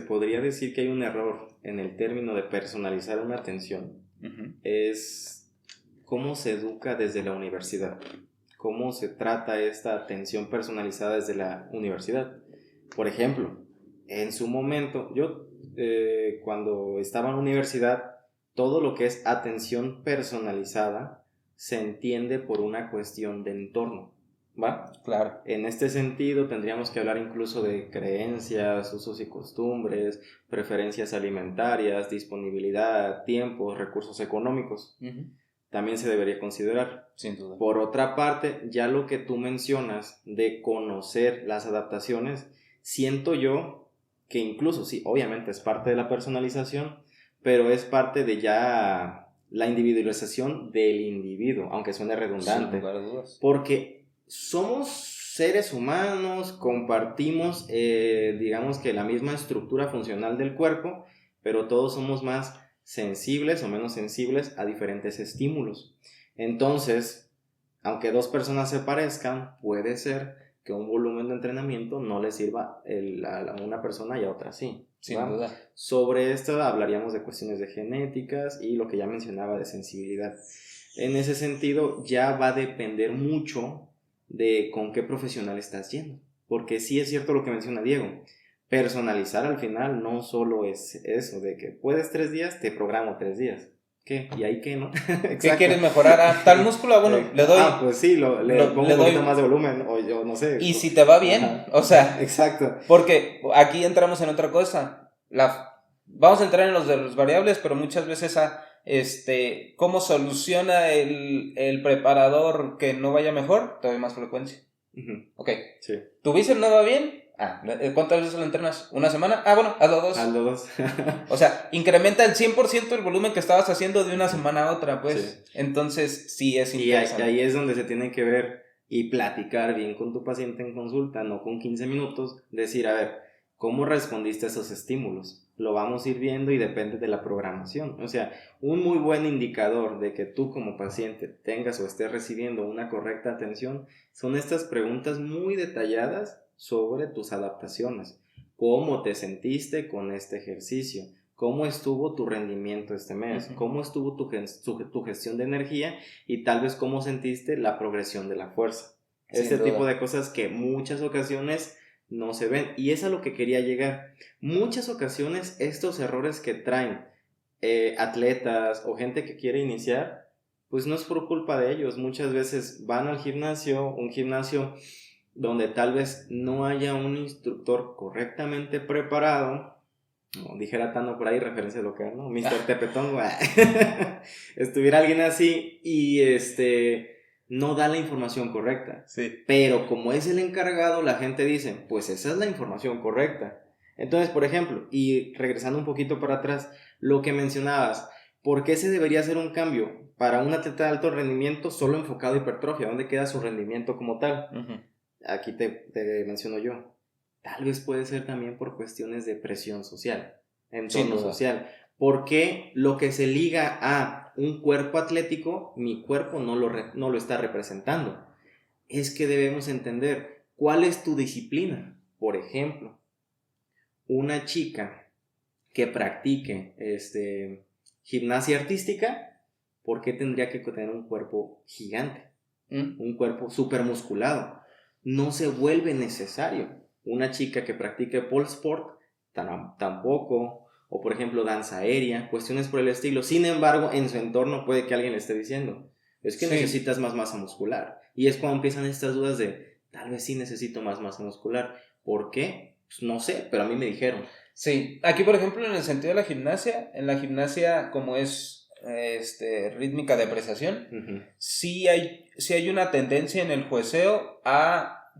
podría decir que hay un error en el término de personalizar una atención. Es cómo se educa desde la universidad, cómo se trata esta atención personalizada desde la universidad. Por ejemplo, en su momento, yo cuando estaba en la universidad, todo lo que es atención personalizada se entiende por una cuestión de entorno, ¿va?
Claro.
En este sentido, tendríamos que hablar incluso de creencias, usos y costumbres, preferencias alimentarias, disponibilidad, tiempos, recursos económicos. También se debería considerar.
Sin duda.
Por otra parte, ya lo que tú mencionas de conocer las adaptaciones, siento yo que incluso, sí, obviamente es parte de la personalización, pero es parte de ya la individualización del individuo, aunque suene redundante.
Sin lugar a dudas.
Porque somos seres humanos, compartimos, digamos que la misma estructura funcional del cuerpo, pero todos somos más sensibles o menos sensibles a diferentes estímulos. Entonces, aunque dos personas se parezcan, puede ser que un volumen de entrenamiento no le sirva a una persona y a otra sí.
Sin duda.
Sobre esto hablaríamos de cuestiones de genéticas y lo que ya mencionaba de sensibilidad. En ese sentido, ya va a depender mucho de con qué profesional estás yendo. Porque sí es cierto lo que menciona Diego. Personalizar al final no solo es eso de que puedes 3 días, te programo 3 días. ¿Qué? ¿Y ahí qué, no?
¿Qué quieres mejorar? ¿A tal músculo? Bueno, le doy...
pues sí, le pongo un poquito más de volumen, o yo no sé.
Y si te va bien, o sea...
Exacto.
Porque aquí entramos en otra cosa. Vamos a entrar en los de los variables, pero muchas veces ¿cómo soluciona el preparador que no vaya mejor? Te doy más frecuencia. Ok.
Sí.
¿Tu bíceps no va bien? ¿Cuántas veces lo entrenas? ¿Una semana? Bueno, hazlo 2.
Hazlo 2.
O sea, incrementa el 100% el volumen que estabas haciendo de una semana a otra, pues. Sí. Entonces, sí es interesante.
Y ahí es donde se tiene que ver y platicar bien con tu paciente en consulta, no con 15 minutos, decir, a ver, ¿cómo respondiste a esos estímulos? Lo vamos a ir viendo y depende de la programación. O sea, un muy buen indicador de que tú como paciente tengas o estés recibiendo una correcta atención son estas preguntas muy detalladas sobre tus adaptaciones. ¿Cómo te sentiste con este ejercicio? ¿Cómo estuvo tu rendimiento este mes? ¿Cómo estuvo tu gestión de energía? Y tal vez cómo sentiste la progresión de la fuerza. Este tipo de cosas que muchas ocasiones no se ven. Y es a lo que quería llegar. Muchas ocasiones estos errores que traen atletas o gente que quiere iniciar, pues no es por culpa de ellos. Muchas veces van al gimnasio, un gimnasio donde tal vez no haya un instructor correctamente preparado, no, dijera Tano por ahí, referencia local, ¿no? Mr. Tepetón, estuviera alguien así y no da la información correcta.
Sí.
Pero como es el encargado, la gente dice, pues esa es la información correcta. Entonces, por ejemplo, y regresando un poquito para atrás, lo que mencionabas, ¿por qué se debería hacer un cambio para un atleta de alto rendimiento solo enfocado a hipertrofia? ¿Dónde queda su rendimiento como tal? Aquí te menciono yo. Tal vez puede ser también por cuestiones de presión social, entorno social. Porque lo que se liga a un cuerpo atlético, mi cuerpo no lo está representando. Es que debemos entender cuál es tu disciplina. Por ejemplo, una chica que practique gimnasia artística, ¿por qué tendría que tener un cuerpo gigante? Un cuerpo súper musculado. No se vuelve necesario. Una chica que practique pole sport, tampoco. O por ejemplo danza aérea, cuestiones por el estilo. Sin embargo, en su entorno puede que alguien le esté diciendo, es que necesitas más masa muscular. Y es cuando empiezan estas dudas de, tal vez sí necesito más masa muscular. ¿Por qué? Pues no sé, pero a mí me dijeron.
Sí, aquí por ejemplo en el sentido de la gimnasia, en la gimnasia como es rítmica de apreciación, sí hay una tendencia en el jueceo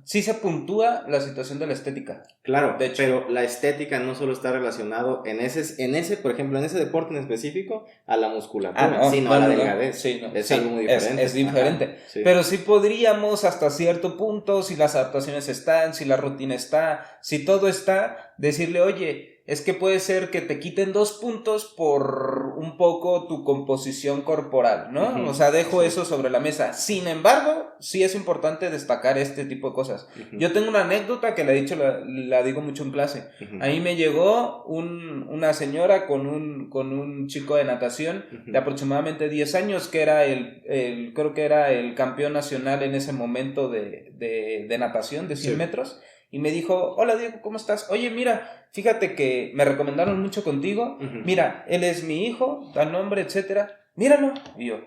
sí se puntúa la situación de la estética.
Claro, de hecho, pero la estética no solo está relacionado en ese, por ejemplo, en ese deporte en específico, a la musculatura, sino a la delgadez.
Sí,
es algo muy diferente.
Es diferente. Sí. Pero sí podríamos hasta cierto punto, si las adaptaciones están, si la rutina está, si todo está, decirle, oye, es que puede ser que te quiten 2 puntos por un poco tu composición corporal, ¿no?
Uh-huh.
O sea, dejo
Sí.
eso sobre la mesa. Sin embargo, sí es importante destacar este tipo de cosas.
Uh-huh.
Yo tengo una anécdota que la digo mucho en clase.
Uh-huh.
Ahí me llegó una señora con un chico de natación
Uh-huh.
de aproximadamente 10 años, que era creo que era el campeón nacional en ese momento de natación de 100
Sí.
metros. Y me dijo, hola Diego, ¿cómo estás? Oye, mira, fíjate que me recomendaron mucho contigo.
Uh-huh.
Mira, él es mi hijo, tal nombre, etcétera. Míralo. Y yo,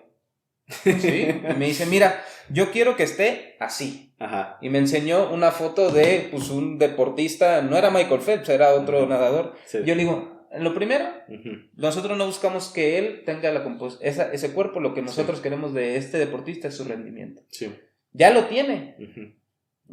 ¿sí? Y me dice, mira, yo quiero que esté así.
Ajá.
Y me enseñó una foto de pues, un deportista, no era Michael Phelps, era otro nadador.
Sí.
Yo le digo, lo primero,
uh-huh.
nosotros no buscamos que él tenga ese cuerpo, lo que nosotros queremos de este deportista es su rendimiento.
Sí.
Ya lo tiene.
Uh-huh.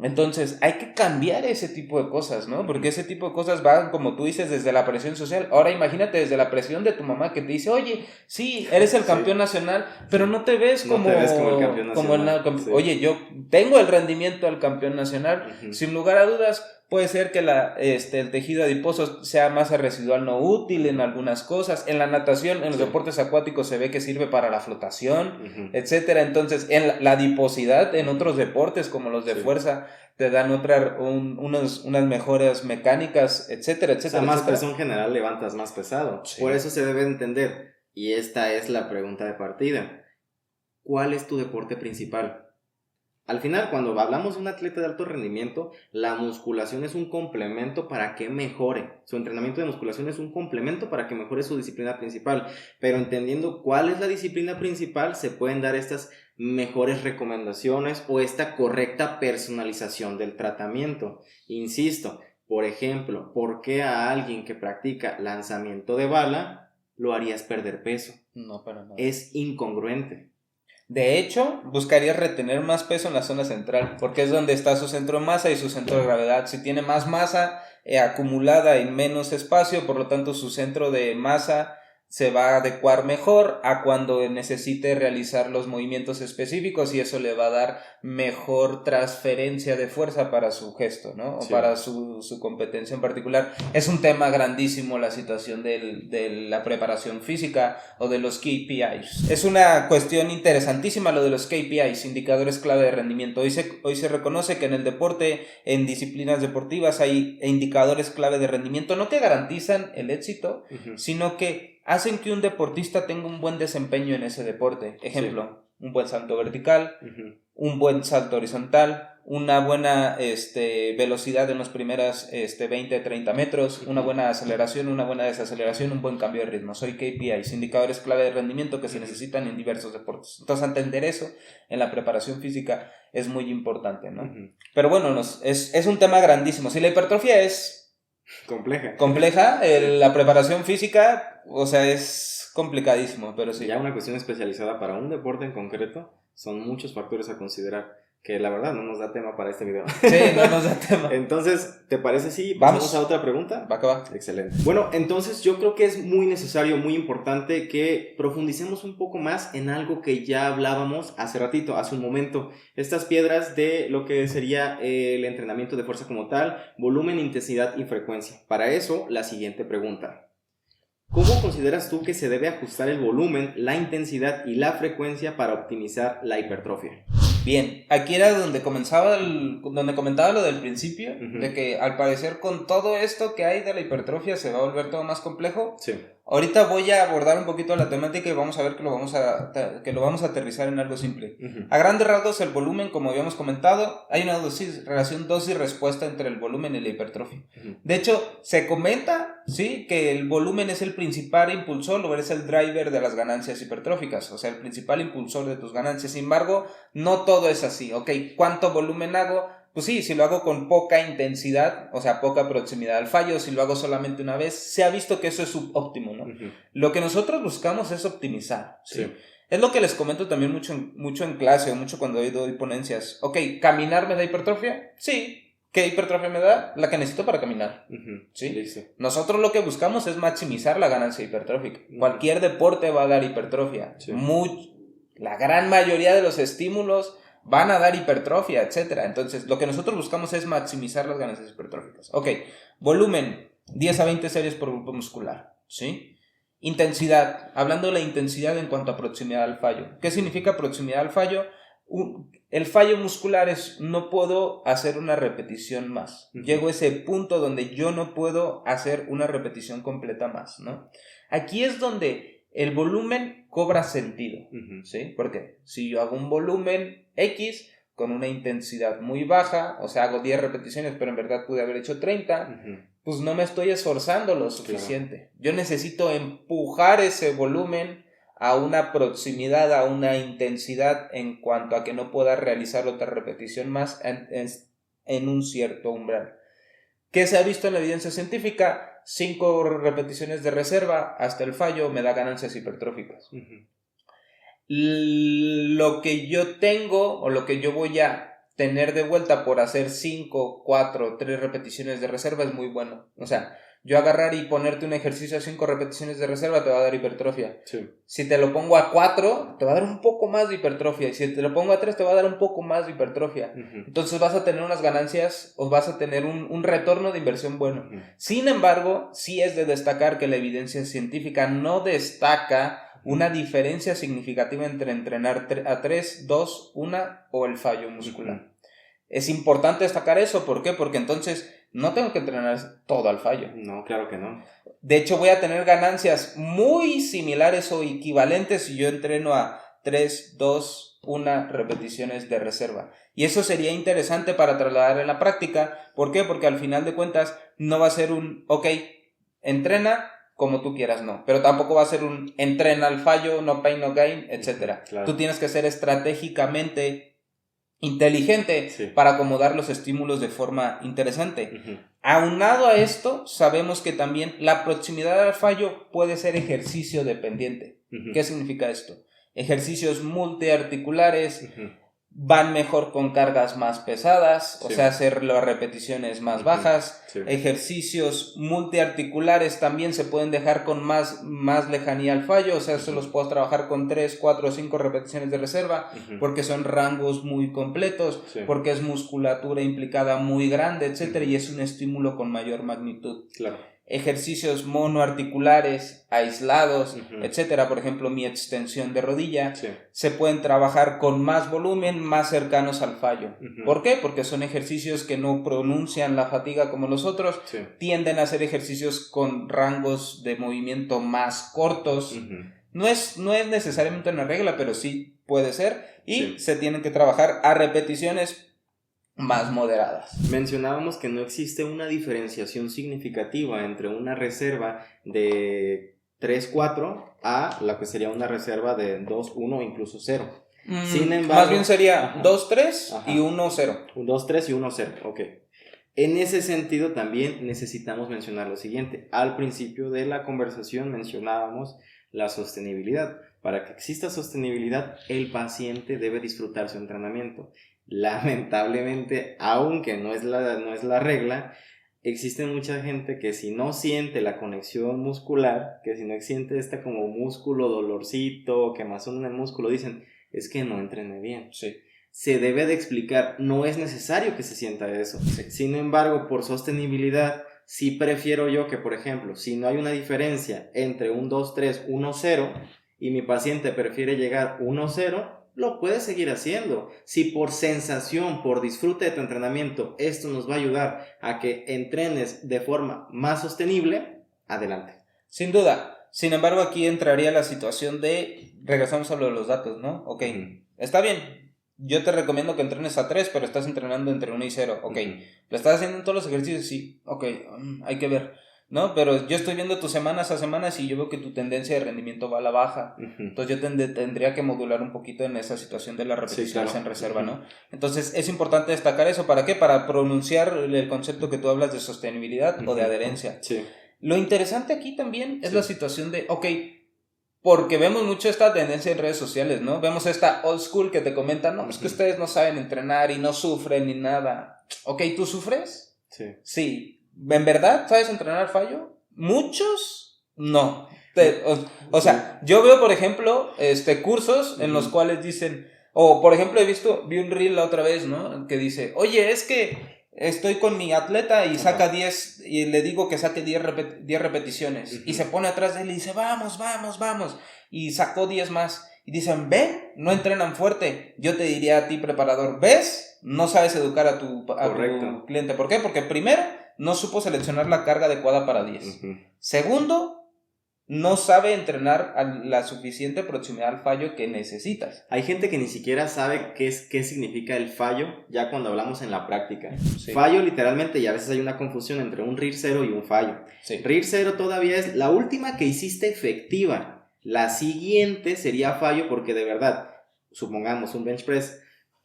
Entonces, hay que cambiar ese tipo de cosas, ¿no? Porque ese tipo de cosas van, como tú dices, desde la presión social. Ahora imagínate desde la presión de tu mamá que te dice, oye, sí, eres el campeón nacional, pero no te ves como,
no te ves como el campeón nacional.
sí. Oye, yo tengo el rendimiento del campeón nacional.
Uh-huh.
Sin lugar a dudas, puede ser que el tejido adiposo sea masa residual no útil en algunas cosas. En la natación, en los deportes acuáticos se ve que sirve para la flotación,
uh-huh.
etcétera. Entonces, en la adiposidad en otros deportes como los de fuerza te dan unas mejores mecánicas, etcétera, etcétera.
O sea, más
etcétera.
presión general levantas más pesado.
Sí.
Por eso se debe entender. Y esta es la pregunta de partida. ¿Cuál es tu deporte principal? Al final, cuando hablamos de un atleta de alto rendimiento, la musculación es un complemento para que mejore. Su entrenamiento de musculación es un complemento para que mejore su disciplina principal. Pero entendiendo cuál es la disciplina principal, se pueden dar estas mejores recomendaciones o esta correcta personalización del tratamiento. Insisto, por ejemplo, ¿por qué a alguien que practica lanzamiento de bala lo harías perder peso?
No, para nada.
Es incongruente.
De hecho, buscaría retener más peso en la zona central, porque es donde está su centro de masa y su centro de gravedad. Si tiene más masa acumulada en menos espacio, por lo tanto su centro de masa se va a adecuar mejor a cuando necesite realizar los movimientos específicos y eso le va a dar mejor transferencia de fuerza para su gesto, ¿no? O para su competencia en particular. Es un tema grandísimo la situación de la preparación física o de los KPIs. Es una cuestión interesantísima lo de los KPIs, indicadores clave de rendimiento. Hoy se reconoce que en el deporte, en disciplinas deportivas, hay indicadores clave de rendimiento, no que garantizan el éxito, sino que hacen que un deportista tenga un buen desempeño en ese deporte. Ejemplo, un buen salto vertical, un buen salto horizontal, una buena velocidad en los primeros 20-30 metros, una buena aceleración, una buena desaceleración, un buen cambio de ritmo. Soy KPIs, indicadores clave de rendimiento que se necesitan en diversos deportes. Entonces, entender eso en la preparación física es muy importante, ¿no? Pero bueno, es un tema grandísimo. Si la hipertrofia es compleja, la preparación física, o sea, es complicadísimo, pero sí.
Ya una cuestión especializada para un deporte en concreto, son muchos factores a considerar, que la verdad no nos da tema para este video.
Sí, no nos da tema.
Entonces, ¿te parece si pasamos a otra pregunta?
Va que va.
Excelente. Bueno, entonces yo creo que es muy necesario, muy importante que profundicemos un poco más en algo que ya hablábamos hace ratito, hace un momento. Estas piedras de lo que sería el entrenamiento de fuerza como tal, volumen, intensidad y frecuencia. Para eso, la siguiente pregunta. ¿Cómo consideras tú que se debe ajustar el volumen, la intensidad y la frecuencia para optimizar la hipertrofia?
Bien, aquí era donde comentaba lo del principio, de que al parecer con todo esto que hay de la hipertrofia se va a volver todo más complejo.
Sí.
Ahorita voy a abordar un poquito la temática y vamos a ver que lo vamos a aterrizar en algo simple. A grandes rasgos, el volumen, como habíamos comentado, hay una relación dosis-respuesta entre el volumen y la hipertrofia. De hecho, se comenta, sí, que el volumen es el principal impulsor, o es el driver de las ganancias hipertróficas, o sea, el principal impulsor de tus ganancias. Sin embargo, no todo es así. Ok, ¿cuánto volumen hago? Pues sí, si lo hago con poca intensidad, o sea, poca proximidad al fallo, si lo hago solamente una vez, se ha visto que eso es subóptimo, ¿no? Lo que nosotros buscamos es optimizar, ¿sí? Es lo que les comento también mucho en clase, o mucho cuando doy ponencias. Ok, ¿caminar me da hipertrofia? Sí. ¿Qué hipertrofia me da? La que necesito para caminar, ¿sí? Listo. Nosotros lo que buscamos es maximizar la ganancia hipertrófica. Cualquier deporte va a dar hipertrofia. Sí. La gran mayoría de los estímulos van a dar hipertrofia, etcétera. Entonces, lo que nosotros buscamos es maximizar las ganancias hipertróficas. Ok, volumen. 10 a 20 series por grupo muscular, ¿sí? Intensidad, hablando de la intensidad en cuanto a proximidad al fallo. ¿Qué significa proximidad al fallo? El fallo muscular es no puedo hacer una repetición más. Llego a ese punto donde yo no puedo hacer una repetición completa más, ¿no? Aquí es donde el volumen cobra sentido, ¿sí? Porque si yo hago un volumen X con una intensidad muy baja, o sea, hago 10 repeticiones, pero en verdad pude haber hecho 30, pues no me estoy esforzando lo suficiente. Claro. Yo necesito empujar ese volumen a una proximidad, a una intensidad en cuanto a que no pueda realizar otra repetición más en un cierto umbral. ¿Qué se ha visto en la evidencia científica? 5 repeticiones de reserva hasta el fallo me da ganancias hipertróficas. Lo que yo tengo o lo que yo voy a tener de vuelta por hacer 5, 4, 3 repeticiones de reserva es muy bueno. O sea, yo agarrar y ponerte un ejercicio a 5 repeticiones de reserva te va a dar hipertrofia. Sí. Si te lo pongo a 4, te va a dar un poco más de hipertrofia. Y si te lo pongo a 3, te va a dar un poco más de hipertrofia. Entonces vas a tener unas ganancias o vas a tener un retorno de inversión bueno. Sin embargo, sí es de destacar que la evidencia científica no destaca una diferencia significativa entre entrenar a 3, 2, 1 o el fallo muscular. Es importante destacar eso. ¿Por qué? Porque entonces no tengo que entrenar todo al fallo.
No, claro que no.
De hecho, voy a tener ganancias muy similares o equivalentes si yo entreno a 3, 2, 1 repeticiones de reserva. Y eso sería interesante para trasladar en la práctica. ¿Por qué? Porque al final de cuentas no va a ser entrena como tú quieras, no. Pero tampoco va a ser un entrena al fallo, no pain, no gain, etc. Claro. Tú tienes que ser estratégicamente inteligente para acomodar los estímulos de forma interesante. Aunado a esto, sabemos que también la proximidad al fallo puede ser ejercicio dependiente. ¿Qué significa esto? Ejercicios multiarticulares van mejor con cargas más pesadas, o sea, hacer las repeticiones más bajas. Ejercicios multiarticulares también se pueden dejar con más lejanía al fallo, o sea, se los puedo trabajar con 3, 4 o 5 repeticiones de reserva, porque son rangos muy completos, porque es musculatura implicada muy grande, etcétera, y es un estímulo con mayor magnitud. Claro. Ejercicios monoarticulares, aislados, etcétera. Por ejemplo, mi extensión de rodilla, se pueden trabajar con más volumen, más cercanos al fallo. ¿Por qué? Porque son ejercicios que no pronuncian la fatiga como los otros, tienden a ser ejercicios con rangos de movimiento más cortos. No es necesariamente una regla, pero sí puede ser, y se tienen que trabajar a repeticiones más moderadas.
Mencionábamos que no existe una diferenciación significativa entre una reserva de 3-4 a la que sería una reserva de 2-1 o incluso 0. Sin embargo,
más bien sería 2-3 y 1-0.
2-3 y 1-0, ok. En ese sentido también necesitamos mencionar lo siguiente. Al principio de la conversación mencionábamos la sostenibilidad. Para que exista sostenibilidad, el paciente debe disfrutar su entrenamiento. Lamentablemente, aunque no es la regla, existe mucha gente que si no siente la conexión muscular, que si no siente como músculo dolorcito, quemazón en el músculo, dicen, es que no entrené bien. Se debe de explicar, no es necesario que se sienta eso. Sin embargo, por sostenibilidad, sí prefiero yo que, por ejemplo, si no hay una diferencia entre un 2-3, 1-0 y mi paciente prefiere llegar 1-0, lo puedes seguir haciendo. Si por sensación, por disfrute de tu entrenamiento, esto nos va a ayudar a que entrenes de forma más sostenible, adelante.
Sin duda. Sin embargo, aquí entraría la situación de, regresamos a lo de los datos, ¿no? Ok, está bien. Yo te recomiendo que entrenes a 3, pero estás entrenando entre 1 y 0. Ok, ¿lo estás haciendo en todos los ejercicios? Sí. Ok, hay que ver, ¿no? Pero yo estoy viendo tus semanas a semanas y yo veo que tu tendencia de rendimiento va a la baja. Entonces yo tendría que modular un poquito en esa situación de las repeticiones en reserva, ¿no? Entonces es importante destacar eso. ¿Para qué? Para pronunciar el concepto que tú hablas de sostenibilidad o de adherencia. Lo interesante aquí también es la situación de, porque vemos mucho esta tendencia en redes sociales, ¿no? Vemos esta old school que te comentan, no, es que ustedes no saben entrenar y no sufren ni nada. Ok, ¿tú sufres? Sí. ¿En verdad sabes entrenar al fallo? Muchos, no. O sea, yo veo, por ejemplo, cursos en los cuales dicen, o por ejemplo vi un reel la otra vez, ¿no? Que dice, oye, es que estoy con mi atleta y saca 10, y le digo que saque 10 repeticiones, y se pone atrás de él y dice, vamos, y sacó 10 más, y dicen, ven, no entrenan fuerte. Yo te diría a ti, preparador, ¿ves? No sabes educar a tu cliente. ¿Por qué? Porque primero, no supo seleccionar la carga adecuada para 10. Segundo, no sabe entrenar a la suficiente proximidad al fallo que necesitas.
Hay gente que ni siquiera sabe qué significa el fallo ya cuando hablamos en la práctica. Sí. Fallo literalmente, y a veces hay una confusión entre un RIR 0 y un fallo. Sí. RIR 0 todavía es la última que hiciste efectiva. La siguiente sería fallo porque de verdad, supongamos un bench press,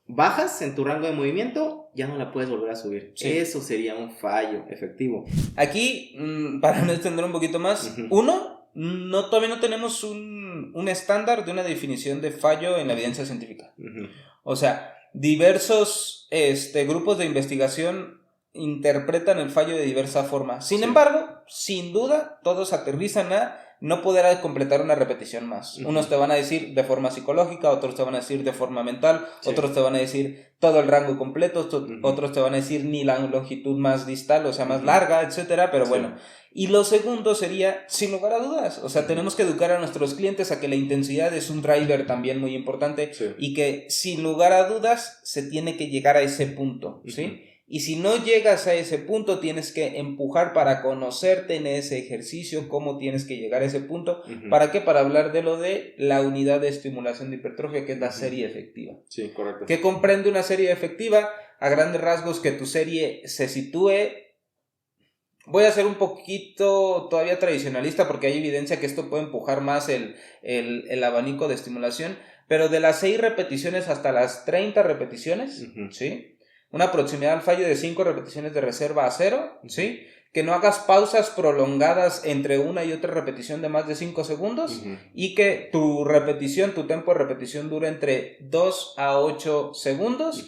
bajas en tu rango de movimiento, ya no la puedes volver a subir. Sí. Eso sería un fallo efectivo.
Aquí, para no extender un poquito más, todavía no tenemos un estándar de una definición de fallo en la evidencia científica. O sea, diversos grupos de investigación interpretan el fallo de diversa forma. Sin embargo, sin duda, todos aterrizan a no poder completar una repetición más. Unos te van a decir de forma psicológica, otros te van a decir de forma mental, otros te van a decir todo el rango completo, otros te van a decir ni la longitud más distal, o sea, más larga, etcétera, pero bueno. Y lo segundo sería, sin lugar a dudas, o sea, tenemos que educar a nuestros clientes a que la intensidad es un driver también muy importante, y que sin lugar a dudas se tiene que llegar a ese punto, ¿sí? Y si no llegas a ese punto, tienes que empujar para conocerte en ese ejercicio, cómo tienes que llegar a ese punto. ¿Para qué? Para hablar de lo de la unidad de estimulación de hipertrofia, que es la serie efectiva.
Sí, correcto.
¿Qué comprende una serie efectiva? A grandes rasgos, que tu serie se sitúe. Voy a ser un poquito todavía tradicionalista porque hay evidencia que esto puede empujar más el abanico de estimulación, pero de las 6 repeticiones hasta las 30 repeticiones, ¿sí? Una proximidad al fallo de 5 repeticiones de reserva a 0, ¿sí? Que no hagas pausas prolongadas entre una y otra repetición de más de 5 segundos, y que tu tempo de repetición dure entre 2 a 8 segundos,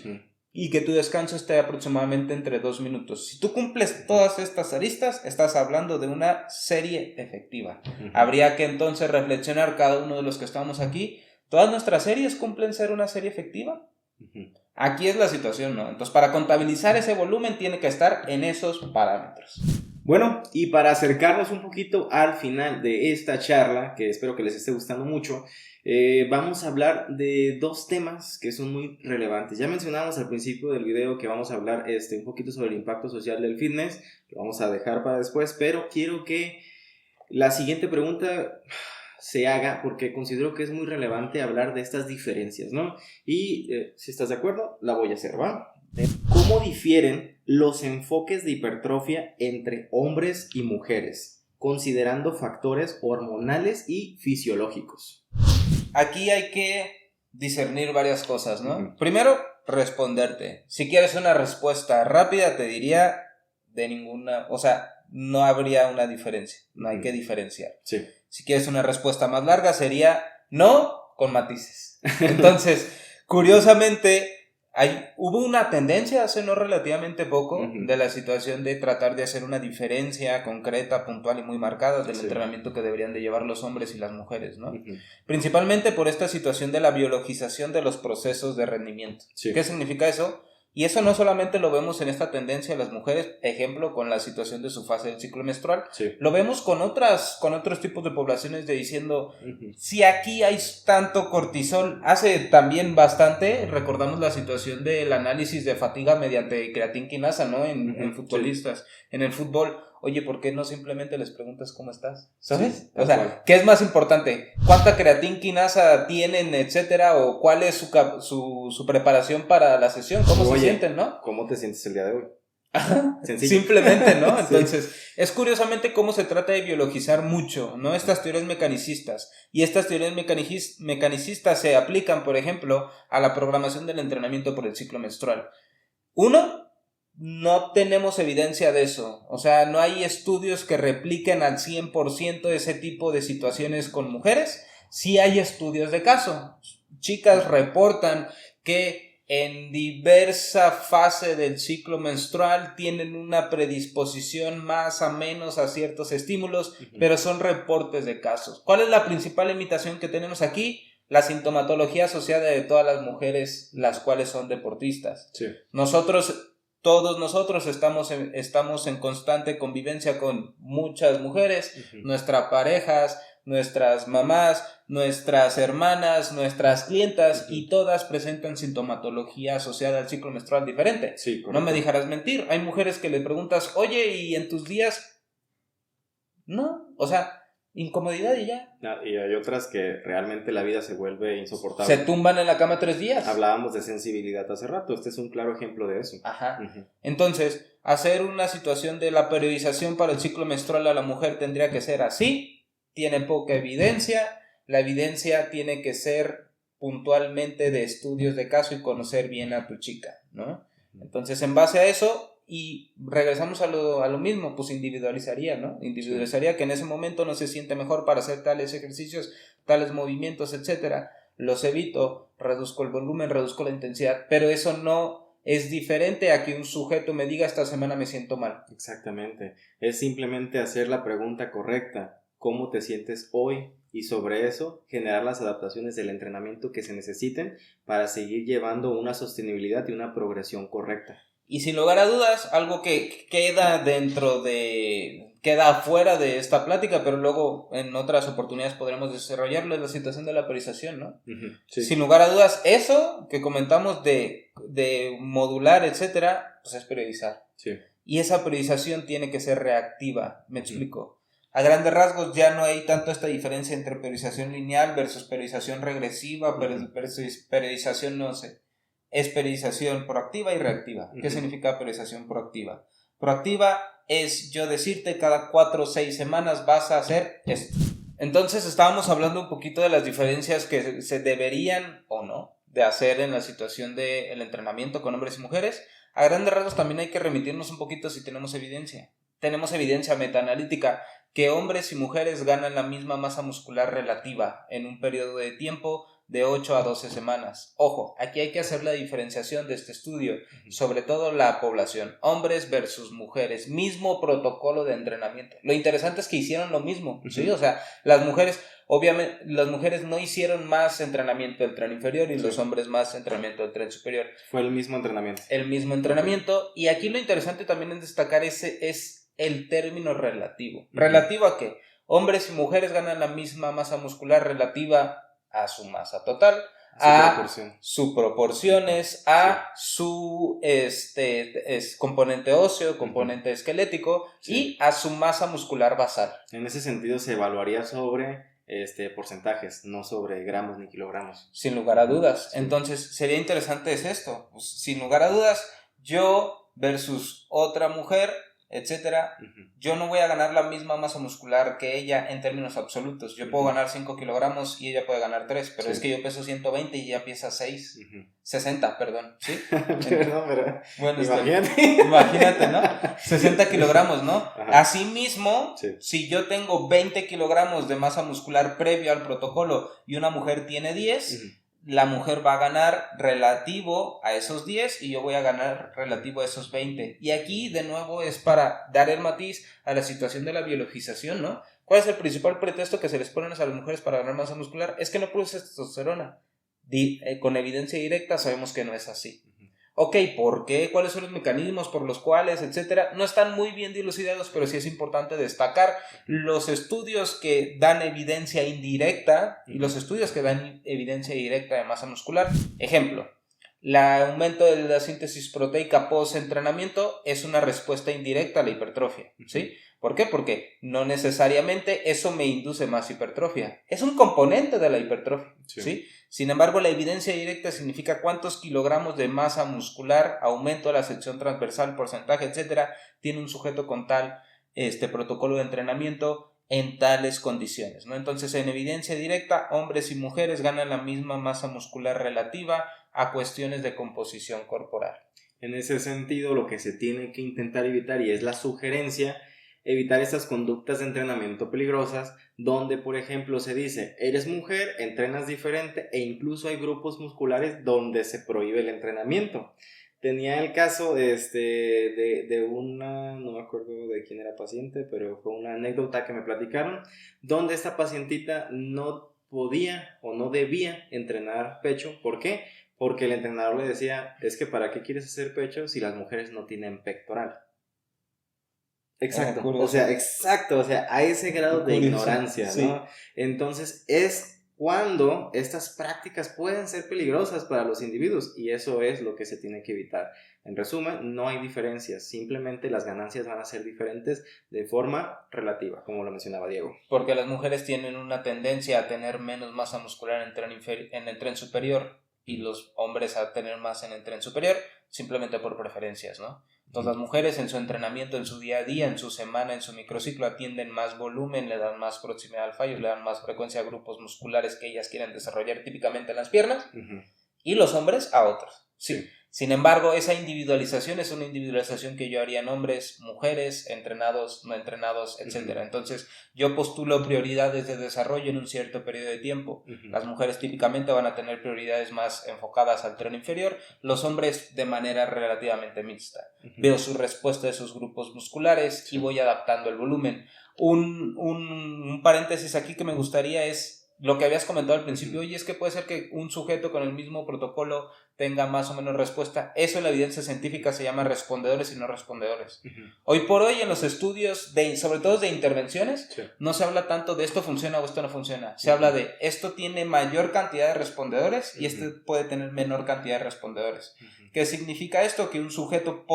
y que tu descanso esté aproximadamente entre 2 minutos. Si tú cumples todas estas aristas, estás hablando de una serie efectiva. Habría que entonces reflexionar cada uno de los que estamos aquí, ¿todas nuestras series cumplen ser una serie efectiva? Aquí es la situación, ¿no? Entonces, para contabilizar ese volumen tiene que estar en esos parámetros.
Bueno, y para acercarnos un poquito al final de esta charla, que espero que les esté gustando mucho, vamos a hablar de 2 temas que son muy relevantes. Ya mencionamos al principio del video que vamos a hablar un poquito sobre el impacto social del fitness, que vamos a dejar para después, pero quiero que la siguiente pregunta se haga porque considero que es muy relevante hablar de estas diferencias, ¿no? Y si estás de acuerdo, la voy a hacer, ¿va? ¿Cómo difieren los enfoques de hipertrofia entre hombres y mujeres, considerando factores hormonales y fisiológicos?
Aquí hay que discernir varias cosas, ¿no? Primero, responderte. Si quieres una respuesta rápida, te diría de ninguna, o sea, no habría una diferencia, no hay que diferenciar.
Sí.
Si quieres una respuesta más larga, sería no, con matices. Entonces, curiosamente, hubo una tendencia hace no relativamente poco de la situación de tratar de hacer una diferencia concreta, puntual y muy marcada del entrenamiento que deberían de llevar los hombres y las mujeres, ¿no? Principalmente por esta situación de la biologización de los procesos de rendimiento. ¿Qué significa eso? Y eso no solamente lo vemos en esta tendencia de las mujeres, ejemplo, con la situación de su fase del ciclo menstrual, lo vemos con otros tipos de poblaciones diciendo, si aquí hay tanto cortisol, hace también bastante, recordamos la situación del análisis de fatiga mediante creatinquinasa, ¿no? En futbolistas, en el fútbol. Oye, ¿por qué no simplemente les preguntas cómo estás? ¿Sabes? O sea, ¿qué es más importante? ¿Cuánta creatinquinasa tienen, etcétera? ¿O cuál es su preparación para la sesión? ¿Cómo se sienten, no?
¿Cómo te sientes el día de hoy?
Simplemente, ¿no? Entonces, es curiosamente cómo se trata de biologizar mucho, ¿no? Estas teorías mecanicistas. Y estas teorías mecanicistas se aplican, por ejemplo, a la programación del entrenamiento por el ciclo menstrual. No tenemos evidencia de eso, o sea, no hay estudios que repliquen al 100% ese tipo de situaciones con mujeres. Sí hay estudios de caso, chicas reportan que en diversa fase del ciclo menstrual tienen una predisposición más o menos a ciertos estímulos, pero son reportes de casos. ¿Cuál es la principal limitación que tenemos aquí? La sintomatología asociada de todas las mujeres las cuales son deportistas. Nosotros Todos nosotros estamos en constante convivencia con muchas mujeres, nuestras parejas, nuestras mamás, nuestras hermanas, nuestras clientas, y todas presentan sintomatología asociada al ciclo menstrual diferente.
Sí, correcto.
No me dejarás mentir, hay mujeres que le preguntas, oye, ¿y en tus días? No, o sea, incomodidad y ya.
Y hay otras que realmente la vida se vuelve insoportable.
Se tumban en la cama 3 días.
Hablábamos de sensibilidad hace rato, este es un claro ejemplo de eso.
Ajá. Entonces, hacer una situación de la periodización para el ciclo menstrual a la mujer tendría que ser así, tiene poca evidencia, la evidencia tiene que ser puntualmente de estudios de caso y conocer bien a tu chica, ¿no? Entonces, en base a eso, y regresamos a lo mismo, pues individualizaría, ¿no? Individualizaría que en ese momento no se siente mejor para hacer tales ejercicios, tales movimientos, etcétera. Los evito, reduzco el volumen, reduzco la intensidad, pero eso no es diferente a que un sujeto me diga esta semana me siento mal.
Exactamente, es simplemente hacer la pregunta correcta, ¿cómo te sientes hoy? Y sobre eso generar las adaptaciones del entrenamiento que se necesiten para seguir llevando una sostenibilidad y una progresión correcta.
Y sin lugar a dudas, algo que queda afuera de esta plática, pero luego en otras oportunidades podremos desarrollarlo, es la situación de la periodización, ¿no?
Sí.
Sin lugar a dudas, eso que comentamos de modular, etcétera, pues es periodizar.
Sí.
Y esa periodización tiene que ser reactiva, ¿me explico? A grandes rasgos ya no hay tanto esta diferencia entre periodización lineal versus periodización regresiva, versus periodización, no sé. Es periodización proactiva y reactiva. ¿Qué significa periodización proactiva? Proactiva es yo decirte cada 4 o 6 semanas vas a hacer esto. Entonces estábamos hablando un poquito de las diferencias que se deberían o no de hacer en la situación del entrenamiento con hombres y mujeres. A grandes rasgos también hay que remitirnos un poquito si tenemos evidencia. Tenemos evidencia metaanalítica que hombres y mujeres ganan la misma masa muscular relativa en un periodo de tiempo de 8 a 12 semanas. Ojo, aquí hay que hacer la diferenciación de este estudio, sobre todo la población, hombres versus mujeres, mismo protocolo de entrenamiento. Lo interesante es que hicieron lo mismo, ¿sí? O sea, las mujeres, obviamente, las mujeres no hicieron más entrenamiento del tren inferior y los hombres más entrenamiento del tren superior.
Fue el mismo entrenamiento.
El mismo entrenamiento, y aquí lo interesante también en destacar es el término relativo. ¿Relativo a qué? Hombres y mujeres ganan la misma masa muscular relativa a su masa total, a sus proporciones, a su componente óseo, componente esquelético y a su masa muscular basal.
En ese sentido se evaluaría sobre porcentajes, no sobre gramos ni kilogramos.
Sin lugar a dudas. Sí. Entonces sería interesante es esto. Pues, sin lugar a dudas, yo versus otra mujer, etcétera, yo no voy a ganar la misma masa muscular que ella en términos absolutos. Yo puedo ganar 5 kilogramos y ella puede ganar 3, pero es que yo peso 120 y ella pesa 6, 60, perdón, ¿sí?
Perdón, pero
bueno,
imagínate,
¿no? 60 kilogramos, ¿no? Asimismo, si yo tengo 20 kilogramos de masa muscular previo al protocolo y una mujer tiene 10, la mujer va a ganar relativo a esos 10 y yo voy a ganar relativo a esos 20. Y aquí, de nuevo, es para dar el matiz a la situación de la biologización, ¿no? ¿Cuál es el principal pretexto que se les pone a las mujeres para ganar masa muscular? Es que no produce testosterona. Con evidencia directa sabemos que no es así. Ok, ¿por qué? ¿Cuáles son los mecanismos por los cuales, etcétera? No están muy bien dilucidados, pero sí es importante destacar los estudios que dan evidencia indirecta y los estudios que dan evidencia directa de masa muscular. Ejemplo, el aumento de la síntesis proteica post-entrenamiento es una respuesta indirecta a la hipertrofia, ¿sí? ¿Por qué? Porque no necesariamente eso me induce más hipertrofia. Es un componente de la hipertrofia, ¿sí? Sin embargo, la evidencia directa significa cuántos kilogramos de masa muscular, aumento de la sección transversal, porcentaje, etcétera, tiene un sujeto con tal protocolo de entrenamiento en tales condiciones, ¿no? Entonces, en evidencia directa, hombres y mujeres ganan la misma masa muscular relativa a cuestiones de composición corporal.
En ese sentido, lo que se tiene que intentar evitar, y es la sugerencia, evitar estas conductas de entrenamiento peligrosas donde, por ejemplo, se dice, eres mujer, entrenas diferente, e incluso hay grupos musculares donde se prohíbe el entrenamiento. Tenía el caso de una, no me acuerdo de quién era paciente, pero fue una anécdota que me platicaron, donde esta pacientita no podía o no debía entrenar pecho. ¿Por qué? Porque el entrenador le decía, es que ¿para qué quieres hacer pecho si las mujeres no tienen pectoral? Exacto, o sea, a ese grado de ignorancia,
sí.
¿no? Entonces es cuando estas prácticas pueden ser peligrosas para los individuos y eso es lo que se tiene que evitar. En resumen, no hay diferencias, simplemente las ganancias van a ser diferentes de forma relativa, como lo mencionaba Diego.
Porque las mujeres tienen una tendencia a tener menos masa muscular en el tren superior y los hombres a tener más en el tren superior, simplemente por preferencias, ¿no? Entonces las mujeres en su entrenamiento, en su día a día, en su semana, en su microciclo, atienden más volumen, le dan más proximidad al fallo, le dan más frecuencia a grupos musculares que ellas quieren desarrollar típicamente en las piernas, y los hombres a otros. Sí. Sin embargo, esa individualización es una individualización que yo haría en hombres, mujeres, entrenados, no entrenados, etc. Entonces, yo postulo prioridades de desarrollo en un cierto periodo de tiempo. Las mujeres típicamente van a tener prioridades más enfocadas al tren inferior, los hombres de manera relativamente mixta. Veo su respuesta de sus grupos musculares y voy adaptando el volumen. Un paréntesis aquí que me gustaría es lo que habías comentado al principio. Oye, es que puede ser que un sujeto con el mismo protocolo tenga más o menos respuesta. Eso en la evidencia científica se llama respondedores y no respondedores. Hoy por hoy en los estudios, sobre todo de intervenciones, no se habla tanto de esto funciona o esto no funciona. Se habla de esto tiene mayor cantidad de respondedores y este puede tener menor cantidad de respondedores. ¿Qué significa esto? Que un sujeto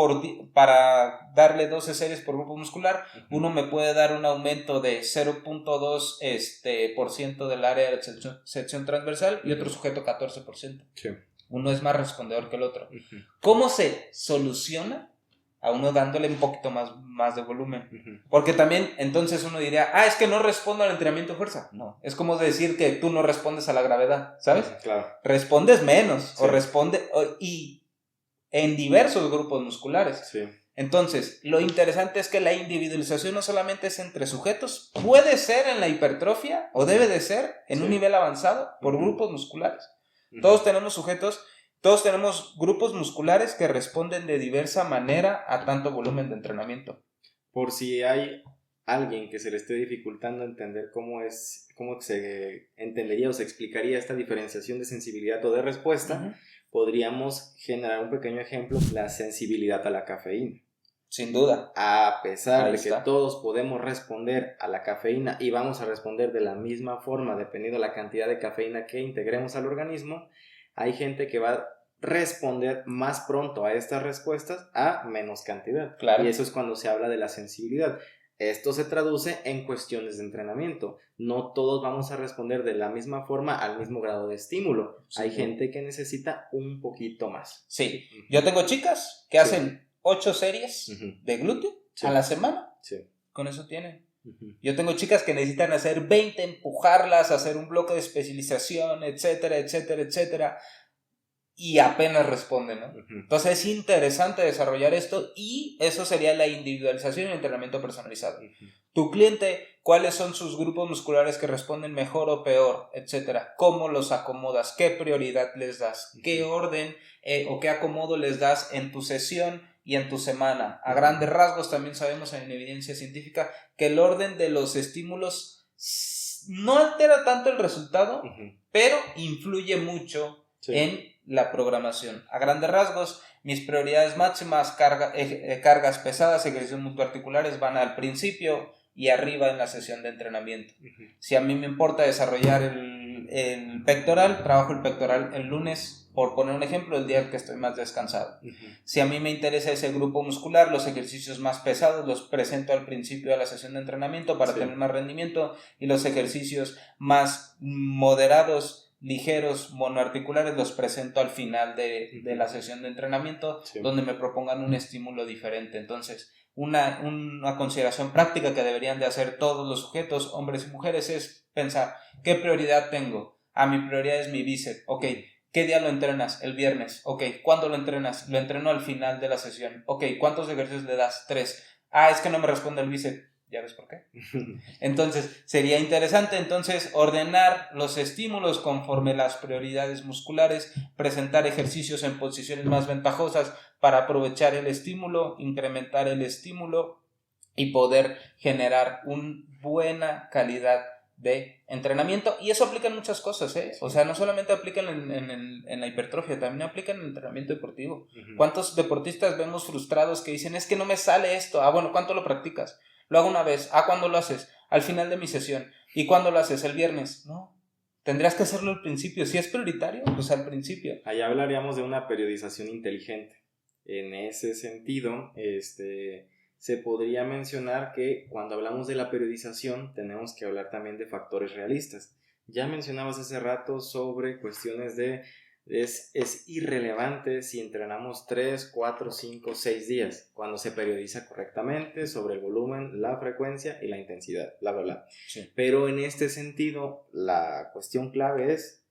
para darle 12 series por grupo muscular, uno me puede dar un aumento de 0.2% del área de sección transversal y otro sujeto 14%. Sí. Uno es más respondedor que el otro. ¿Cómo se soluciona? A uno dándole un poquito más de volumen. Porque también entonces uno diría, es que no respondo al entrenamiento de fuerza. No, es como decir que tú no respondes a la gravedad, ¿sabes?
Claro.
Respondes menos o responde y en diversos grupos musculares.
Sí.
Entonces, lo interesante es que la individualización no solamente es entre sujetos, puede ser en la hipertrofia o debe de ser en un nivel avanzado por grupos musculares. Todos tenemos sujetos, todos tenemos grupos musculares que responden de diversa manera a tanto volumen de entrenamiento.
Por si hay alguien que se le esté dificultando entender cómo se entendería o se explicaría esta diferenciación de sensibilidad o de respuesta, podríamos generar un pequeño ejemplo, la sensibilidad a la cafeína.
Sin duda.
A pesar de que todos podemos responder a la cafeína y vamos a responder de la misma forma dependiendo de la cantidad de cafeína que integremos al organismo, hay gente que va a responder más pronto a estas respuestas a menos cantidad.
Claro.
Y eso es cuando se habla de la sensibilidad. Esto se traduce en cuestiones de entrenamiento. No todos vamos a responder de la misma forma al mismo grado de estímulo. Sí. Hay gente que necesita un poquito más.
Sí. Yo tengo chicas que hacen 8 series de glúteo a la semana.
Sí.
Con eso tienen. Yo tengo chicas que necesitan hacer 20, empujarlas, hacer un bloque de especialización, etcétera, etcétera, etcétera. Y apenas responden, ¿no? Entonces es interesante desarrollar esto y eso sería la individualización y el entrenamiento personalizado. Tu cliente, ¿cuáles son sus grupos musculares que responden mejor o peor, etcétera? ¿Cómo los acomodas? ¿Qué prioridad les das? ¿Qué orden o qué acomodo les das en tu sesión y en tu semana? A grandes rasgos también sabemos en evidencia científica que el orden de los estímulos no altera tanto el resultado, pero influye mucho en la programación. A grandes rasgos, mis prioridades máximas, cargas pesadas, ejercicios multiarticulares van al principio y arriba en la sesión de entrenamiento. Si a mí me importa desarrollar el pectoral, trabajo el pectoral el lunes, por poner un ejemplo, el día que estoy más descansado. Si a mí me interesa ese grupo muscular, los ejercicios más pesados los presento al principio de la sesión de entrenamiento para tener más rendimiento, y los ejercicios más moderados, ligeros, monoarticulares, los presento al final de la sesión de entrenamiento, donde me propongan un estímulo diferente. Entonces, una consideración práctica que deberían de hacer todos los sujetos, hombres y mujeres, es pensar, ¿qué prioridad tengo? Mi prioridad es mi bíceps. Ok, ¿qué día lo entrenas? El viernes. Ok, ¿cuándo lo entrenas? Lo entreno al final de la sesión. Ok, ¿cuántos ejercicios le das? 3. Es que no me responde el bíceps. ¿Ya ves por qué? Entonces, sería interesante ordenar los estímulos conforme las prioridades musculares, presentar ejercicios en posiciones más ventajosas para aprovechar el estímulo, incrementar el estímulo y poder generar una buena calidad de entrenamiento, y eso aplica en muchas cosas, ¿eh? O sea, no solamente aplica en la hipertrofia, también aplica en el entrenamiento deportivo. ¿Cuántos deportistas vemos frustrados que dicen, es que no me sale esto? Ah, bueno, ¿cuánto lo practicas? Lo hago una vez. Ah, ¿cuándo lo haces? Al final de mi sesión. ¿Y cuándo lo haces? El viernes. No, tendrías que hacerlo al principio. Si es prioritario, pues al principio.
Allá hablaríamos de una periodización inteligente. En ese sentido, se podría mencionar que cuando hablamos de la periodización tenemos que hablar también de factores realistas. Ya mencionabas hace rato sobre cuestiones de es irrelevante si entrenamos 3, 4, 5, 6 días cuando se periodiza correctamente sobre el volumen, la frecuencia y la intensidad, bla, bla, bla.
Sí.
Pero en este sentido, la cuestión clave es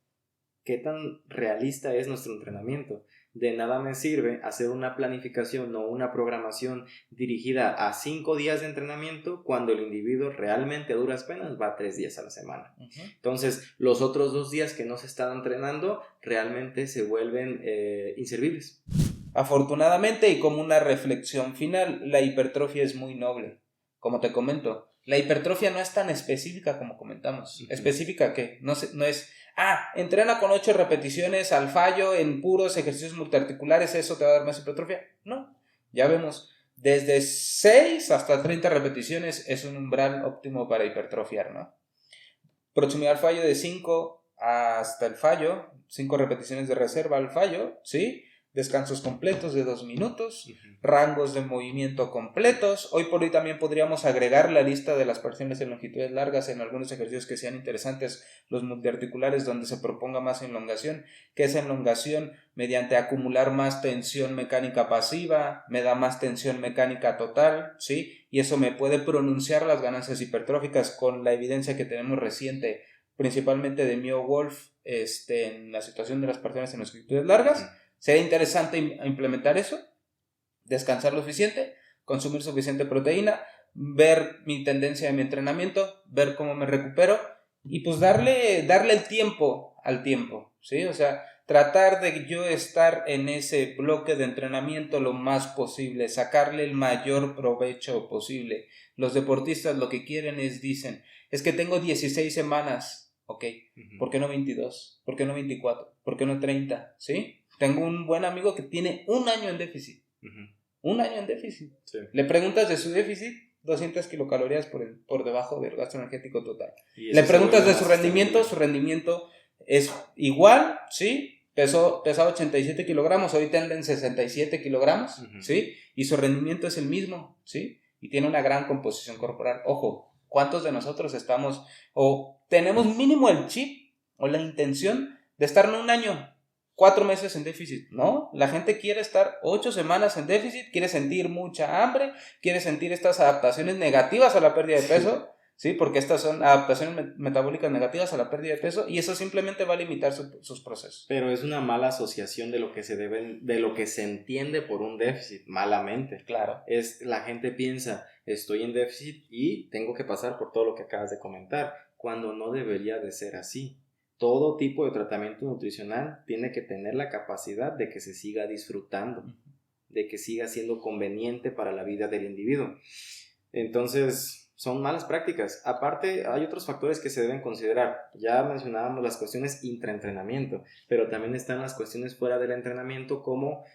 qué tan realista es nuestro entrenamiento. De nada me sirve hacer una planificación o una programación dirigida a 5 días de entrenamiento cuando el individuo realmente a duras penas va 3 días a la semana. Entonces, los otros 2 días que no se están entrenando realmente se vuelven inservibles.
Afortunadamente, y como una reflexión final, la hipertrofia es muy noble. Como te comento, la hipertrofia no es tan específica como comentamos. ¿Específica qué? No es... entrena con 8 repeticiones al fallo en puros ejercicios multiarticulares, ¿eso te va a dar más hipertrofia? No, ya vemos, desde 6 hasta 30 repeticiones es un umbral óptimo para hipertrofiar, ¿no? Proximidad al fallo de 5 hasta el fallo, 5 repeticiones de reserva al fallo, ¿sí? Descansos completos de 2 minutos, rangos de movimiento completos. Hoy por hoy también podríamos agregar la lista de las porciones en longitudes largas en algunos ejercicios que sean interesantes, los multiarticulares donde se proponga más elongación, que esa elongación mediante acumular más tensión mecánica pasiva, me da más tensión mecánica total, ¿sí? Y eso me puede pronunciar las ganancias hipertróficas con la evidencia que tenemos reciente, principalmente de Mio Wolf, en la situación de las porciones en longitudes largas. Sería interesante implementar eso, descansar lo suficiente, consumir suficiente proteína, ver mi tendencia de mi entrenamiento, ver cómo me recupero y pues darle el tiempo al tiempo, ¿sí? O sea, tratar de yo estar en ese bloque de entrenamiento lo más posible, sacarle el mayor provecho posible. Los deportistas lo que quieren dicen, es que tengo 16 semanas, ok, ¿por qué no 22? ¿Por qué no 24? ¿Por qué no 30? ¿Sí? Tengo un buen amigo que tiene 1 año en déficit. 1 año en déficit. Sí. Le preguntas de su déficit, 200 kilocalorías por debajo del gasto energético total. Le preguntas de su rendimiento es igual, ¿sí? Pesaba 87 kilogramos, ahorita anda en 67 kilogramos, ¿sí? Y su rendimiento es el mismo, ¿sí? Y tiene una gran composición corporal. Ojo, ¿cuántos de nosotros estamos o tenemos mínimo el chip o la intención de estar en 1 año, 4 meses en déficit? No, la gente quiere estar 8 semanas en déficit, quiere sentir mucha hambre, quiere sentir estas adaptaciones negativas a la pérdida de peso, ¿sí? Porque estas son adaptaciones metabólicas negativas a la pérdida de peso y eso simplemente va a limitar sus procesos.
Pero es una mala asociación de lo que se entiende por un déficit, malamente.
Claro.
La gente piensa, estoy en déficit y tengo que pasar por todo lo que acabas de comentar, cuando no debería de ser así. Todo tipo de tratamiento nutricional tiene que tener la capacidad de que se siga disfrutando, de que siga siendo conveniente para la vida del individuo. Entonces, son malas prácticas. Aparte, hay otros factores que se deben considerar. Ya mencionábamos las cuestiones intraentrenamiento, pero también están las cuestiones fuera del entrenamiento, como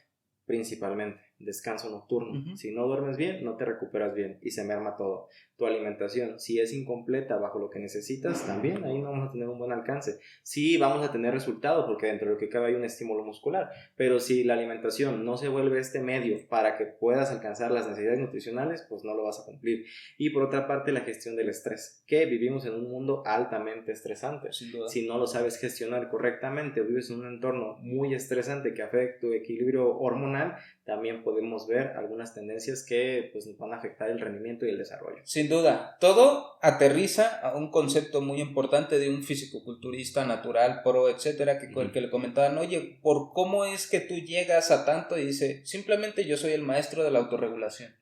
principalmente descanso nocturno. Si no duermes bien, no te recuperas bien y se merma todo. Tu alimentación, si es incompleta bajo lo que necesitas, también ahí no vamos a tener un buen alcance. Sí vamos a tener resultados porque dentro de lo que cabe hay un estímulo muscular, pero si la alimentación no se vuelve este medio para que puedas alcanzar las necesidades nutricionales, pues no lo vas a cumplir. Y por otra parte, la gestión del estrés, que vivimos en un mundo altamente estresante.
Sin duda.
Si no lo sabes gestionar correctamente o vives en un entorno muy estresante que afecta tu equilibrio hormonal, también podemos ver algunas tendencias que pues, van a afectar el rendimiento y el desarrollo.
Sin duda, todo aterriza a un concepto muy importante de un fisicoculturista natural, pro, etcétera, que le comentaban, oye, ¿por cómo es que tú llegas a tanto? Y dice, simplemente yo soy el maestro de la autorregulación.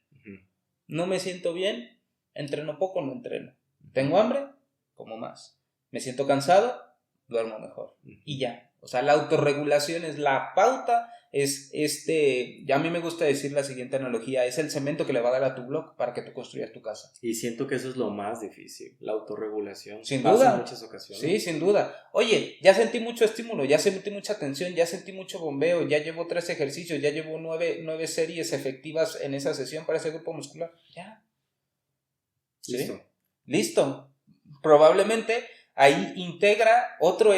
No me siento bien, entreno poco, no entreno. Tengo hambre, como más. Me siento cansado, duermo mejor. Y ya. O sea, la autorregulación es la pauta ya a mí me gusta decir la siguiente analogía, es el cemento que le va a dar a tu blog para que tú construyas tu casa.
Y siento que eso es lo más difícil, la autorregulación.
Sin
Pasa
duda.
en muchas ocasiones.
Sí, sin duda. Oye, ya sentí mucho estímulo, ya sentí mucha tensión, ya sentí mucho bombeo, ya llevo 3 ejercicios, ya llevo 9 series efectivas en esa sesión para ese grupo muscular. Ya. ¿Sí? Listo. Probablemente ahí integra otro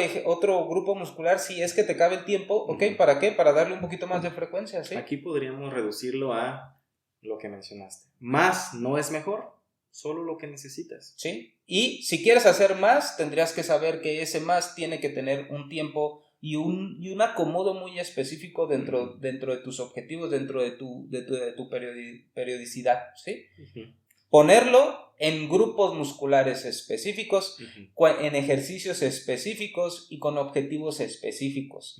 grupo muscular si es que te cabe el tiempo, ¿ok? ¿Para qué? Para darle un poquito más de frecuencia, ¿sí?
Aquí podríamos reducirlo a lo que mencionaste. Más no es mejor, solo lo que necesitas.
Sí. Y si quieres hacer más, tendrías que saber que ese más tiene que tener un tiempo y un acomodo muy específico dentro de tus objetivos, dentro de tu periodicidad, ¿sí? Ponerlo en grupos musculares específicos, en ejercicios específicos y con objetivos específicos.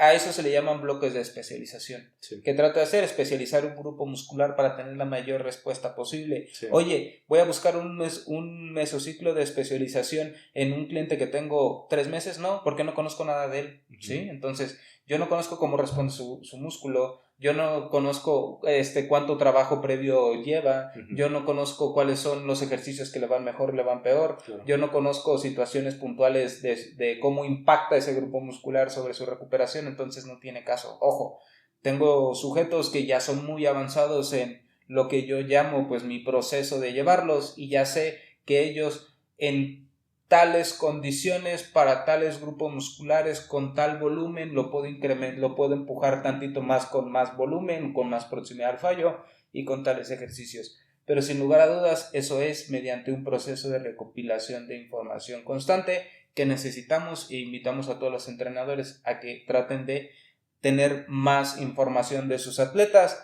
A eso se le llaman bloques de especialización.
Sí.
¿Qué trata de hacer? Especializar un grupo muscular para tener la mayor respuesta posible.
Sí.
Oye, voy a buscar un mesociclo de especialización en un cliente que tengo 3 meses, no, porque no conozco nada de él. ¿Sí? Entonces, yo no conozco cómo responde su músculo. Yo no conozco cuánto trabajo previo lleva, yo no conozco cuáles son los ejercicios que le van mejor y le van peor, yo no conozco situaciones puntuales de cómo impacta ese grupo muscular sobre su recuperación, entonces no tiene caso. Ojo, tengo sujetos que ya son muy avanzados en lo que yo llamo pues mi proceso de llevarlos y ya sé que ellos en tales condiciones para tales grupos musculares con tal volumen lo puedo empujar tantito más con más volumen, con más proximidad al fallo y con tales ejercicios. Pero sin lugar a dudas eso es mediante un proceso de recopilación de información constante que necesitamos e invitamos a todos los entrenadores a que traten de tener más información de sus atletas,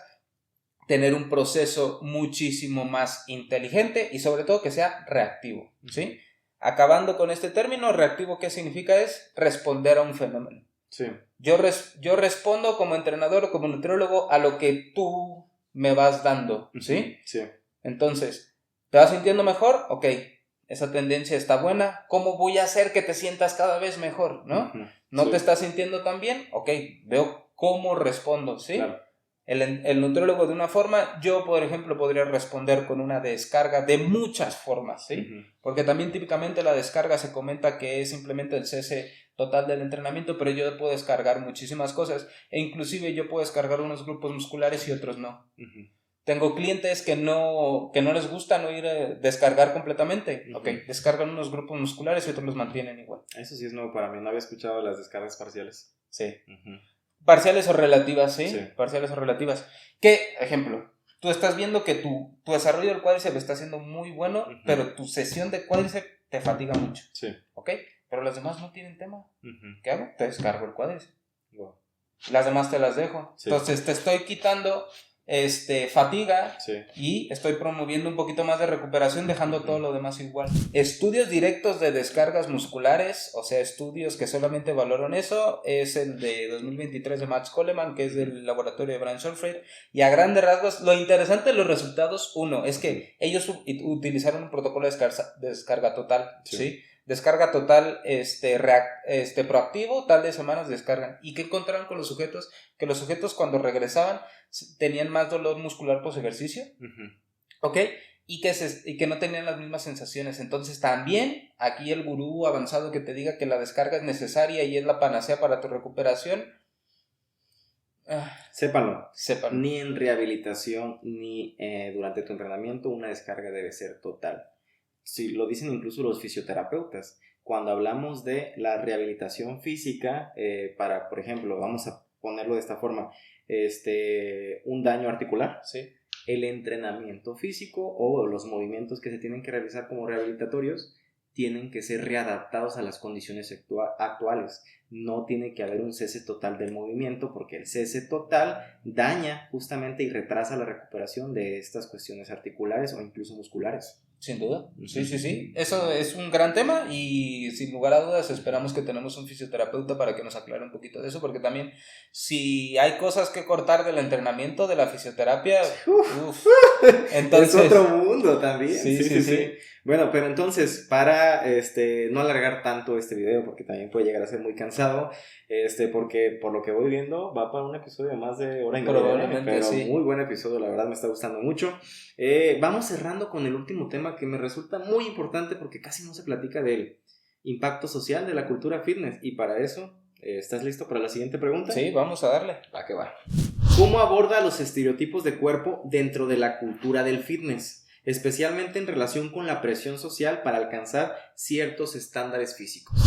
tener un proceso muchísimo más inteligente y sobre todo que sea reactivo, ¿sí? Acabando con este término, reactivo, ¿qué significa? Es responder a un fenómeno.
Sí.
Yo respondo como entrenador o como nutriólogo a lo que tú me vas dando, ¿sí?
Sí.
Entonces, ¿te vas sintiendo mejor? Ok, esa tendencia está buena. ¿Cómo voy a hacer que te sientas cada vez mejor? ¿No? ¿No te estás sintiendo tan bien? Ok, veo cómo respondo, ¿sí?
Claro.
El nutriólogo de una forma, yo por ejemplo podría responder con una descarga de muchas formas, ¿sí? Porque también típicamente la descarga se comenta que es simplemente el cese total del entrenamiento, pero yo puedo descargar muchísimas cosas e inclusive yo puedo descargar unos grupos musculares y otros no. Tengo clientes que no les gusta no ir a descargar completamente, ok, descargan unos grupos musculares y otros los mantienen igual.
Eso sí es nuevo para mí, no había escuchado las descargas parciales.
Sí. Parciales o relativas, ¿sí?
Sí.
Parciales o relativas. ¿Qué? Ejemplo, tú estás viendo que tu desarrollo del cuádriceps está siendo muy bueno, pero tu sesión de cuádriceps te fatiga mucho.
Sí.
¿Ok? Pero las demás no tienen tema. ¿Qué hago? Te descargo el cuádriceps.
Wow.
Las demás te las dejo. Sí. Entonces te estoy quitando fatiga y estoy promoviendo un poquito más de recuperación dejando todo lo demás igual. Estudios directos de descargas musculares, o sea, estudios que solamente valoran eso, es el de 2023 de Max Coleman, que es del laboratorio de Brian Schulfried, y a grandes rasgos, lo interesante de los resultados, uno, es que ellos utilizaron un protocolo de descarga total, ¿sí? Descarga total proactivo, tal de semanas descargan. ¿Y qué encontraron con los sujetos? Que los sujetos cuando regresaban tenían más dolor muscular post ejercicio, ¿ok? Y que no tenían las mismas sensaciones. Entonces también aquí el gurú avanzado que te diga que la descarga es necesaria y es la panacea para tu recuperación,
Sépanlo.
Sépanlo.
Ni en rehabilitación ni durante tu entrenamiento una descarga debe ser total. Sí, lo dicen incluso los fisioterapeutas. Cuando hablamos de la rehabilitación física, para, por ejemplo, vamos a ponerlo de esta forma, un daño articular,
sí,
el entrenamiento físico o los movimientos que se tienen que realizar como rehabilitatorios tienen que ser readaptados a las condiciones actuales. No tiene que haber un cese total del movimiento porque el cese total daña justamente y retrasa la recuperación de estas cuestiones articulares o incluso musculares.
Sin duda, sí. Eso es un gran tema y sin lugar a dudas esperamos que tenemos un fisioterapeuta para que nos aclare un poquito de eso, porque también si hay cosas que cortar del entrenamiento, de la fisioterapia, entonces...
es otro mundo también.
Sí.
Bueno, pero entonces, para no alargar tanto este video, porque también puede llegar a ser muy cansado, porque por lo que voy viendo, va para un episodio de más de hora y media,
Probablemente
pero
sí.
muy buen episodio, la verdad me está gustando mucho. Vamos cerrando con el último tema que me resulta muy importante porque casi no se platica del impacto social de la cultura fitness, y para eso, ¿estás listo para la siguiente pregunta?
Sí, vamos a darle.
Va que va. ¿Cómo aborda los estereotipos de cuerpo dentro de la cultura del fitness? Especialmente en relación con la presión social para alcanzar ciertos estándares físicos.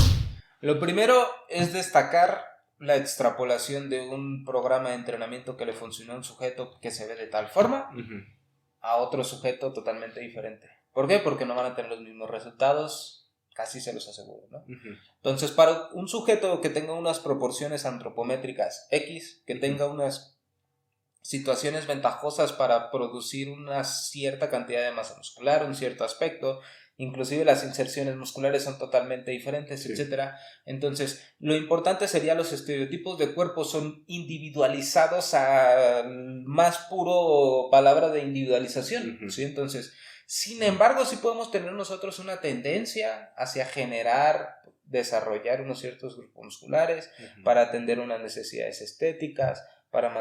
Lo primero es destacar la extrapolación de un programa de entrenamiento que le funcionó a un sujeto que se ve de tal forma a otro sujeto totalmente diferente. ¿Por qué? Porque no van a tener los mismos resultados, casi se los aseguro, ¿no? Entonces, para un sujeto que tenga unas proporciones antropométricas X, que tenga unas situaciones ventajosas para producir una cierta cantidad de masa muscular, un cierto aspecto, inclusive las inserciones musculares son totalmente diferentes, sí, etcétera. Entonces, lo importante sería los estereotipos de cuerpo son individualizados a más puro palabra de individualización, ¿sí? Entonces, sin embargo, sí podemos tener nosotros una tendencia hacia desarrollar unos ciertos grupos musculares para atender unas necesidades estéticas, para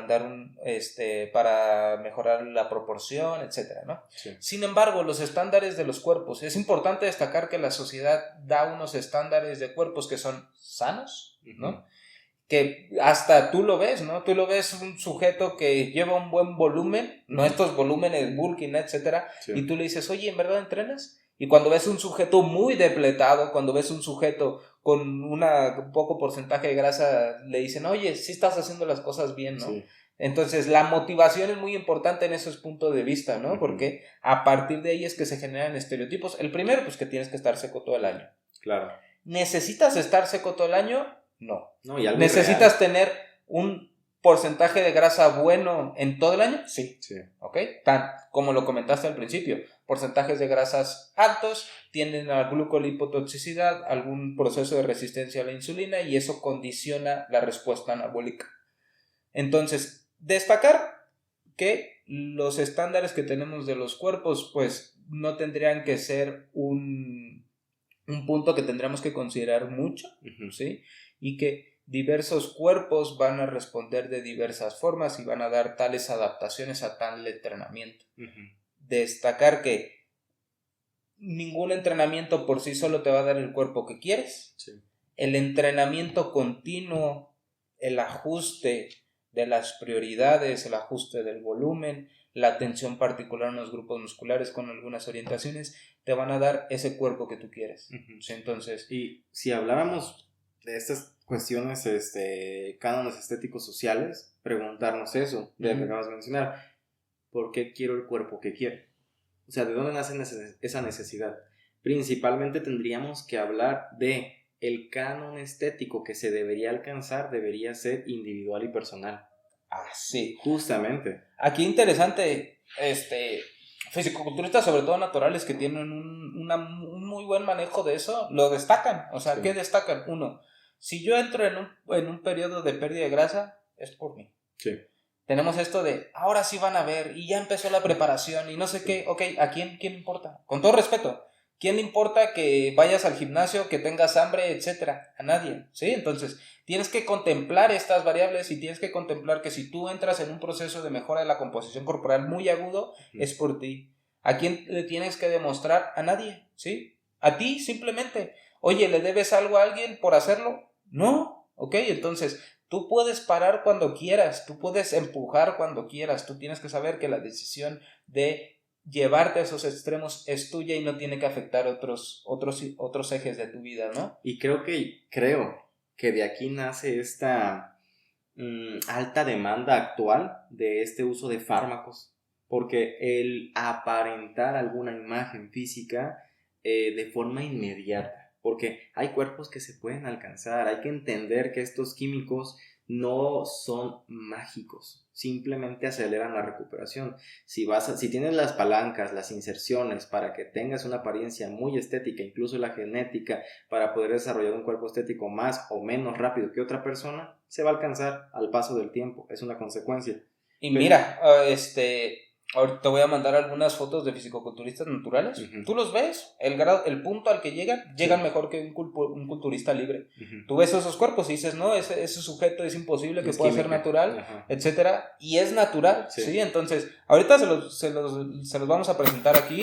para mejorar la proporción, etcétera, ¿no? Sí. Sin embargo, los estándares de los cuerpos, es importante destacar que la sociedad da unos estándares de cuerpos que son sanos, ¿no? Que hasta tú lo ves, ¿no? Tú lo ves un sujeto que lleva un buen volumen, no estos volúmenes bulking, etcétera, sí, y tú le dices, oye, ¿en verdad entrenas? Y cuando ves un sujeto muy depletado, cuando ves un sujeto con un poco porcentaje de grasa, le dicen, oye, sí estás haciendo las cosas bien, ¿no? Sí. Entonces, la motivación es muy importante en esos puntos de vista, ¿no? Porque a partir de ahí es que se generan estereotipos. El primero, pues que tienes que estar seco todo el año.
Claro.
¿Necesitas estar seco todo el año? No.
No, y algo
¿necesitas
real.
tener un porcentaje de grasa bueno en todo el año? Sí. ¿Ok? Como lo comentaste al principio, porcentajes de grasas altos tienden a glucolipotoxicidad, algún proceso de resistencia a la insulina, y eso condiciona la respuesta anabólica. Entonces, destacar que los estándares que tenemos de los cuerpos, pues no tendrían que ser un punto que tendríamos que considerar mucho, ¿sí? Y que diversos cuerpos van a responder de diversas formas y van a dar tales adaptaciones a tal entrenamiento. Destacar que ningún entrenamiento por sí solo te va a dar el cuerpo que quieres. Sí. El entrenamiento continuo, el ajuste de las prioridades, el ajuste del volumen, la atención particular en los grupos musculares con algunas orientaciones, te van a dar ese cuerpo que tú quieres. ¿Sí? Entonces,
y si habláramos de estas cuestiones, cánones estéticos sociales, preguntarnos eso, de lo que acabas de mencionar, ¿por qué quiero el cuerpo que quiero? O sea, ¿de dónde nace esa necesidad? Principalmente tendríamos que hablar de el canon estético que se debería alcanzar, debería ser individual y personal.
Ah, sí.
Justamente.
Aquí interesante, fisicoculturistas, sobre todo naturales, que tienen un muy buen manejo de eso, lo destacan. O sea, sí. ¿Qué destacan? Uno, si yo entro en un periodo de pérdida de grasa, es por mí.
Sí.
Tenemos esto de, ahora sí van a ver, y ya empezó la preparación, y no sé qué. Ok, ¿a quién importa? Con todo respeto, ¿quién le importa que vayas al gimnasio, que tengas hambre, etcétera? A nadie, ¿sí? Entonces, tienes que contemplar estas variables y tienes que contemplar que si tú entras en un proceso de mejora de la composición corporal muy agudo, es por ti. ¿A quién le tienes que demostrar? A nadie, ¿sí? A ti, simplemente. Oye, ¿le debes algo a alguien por hacerlo? No, ok, entonces tú puedes parar cuando quieras, tú puedes empujar cuando quieras, tú tienes que saber que la decisión de llevarte a esos extremos es tuya y no tiene que afectar otros ejes de tu vida, ¿no?
Y creo que de aquí nace esta alta demanda actual de este uso de fármacos, porque el aparentar alguna imagen física de forma inmediata, porque hay cuerpos que se pueden alcanzar, hay que entender que estos químicos no son mágicos, simplemente aceleran la recuperación. Si tienes las palancas, las inserciones para que tengas una apariencia muy estética, incluso la genética para poder desarrollar un cuerpo estético más o menos rápido que otra persona, se va a alcanzar al paso del tiempo, es una consecuencia.
Y mira, Ahorita te voy a mandar algunas fotos de fisicoculturistas naturales.
Uh-huh.
Tú los ves, el punto al que llegan mejor que un culturista libre.
Uh-huh.
Tú ves esos cuerpos y dices, no, ese sujeto es imposible que pueda ser natural, uh-huh, etcétera. Y es natural, ¿sí? Entonces, ahorita se los vamos a presentar aquí,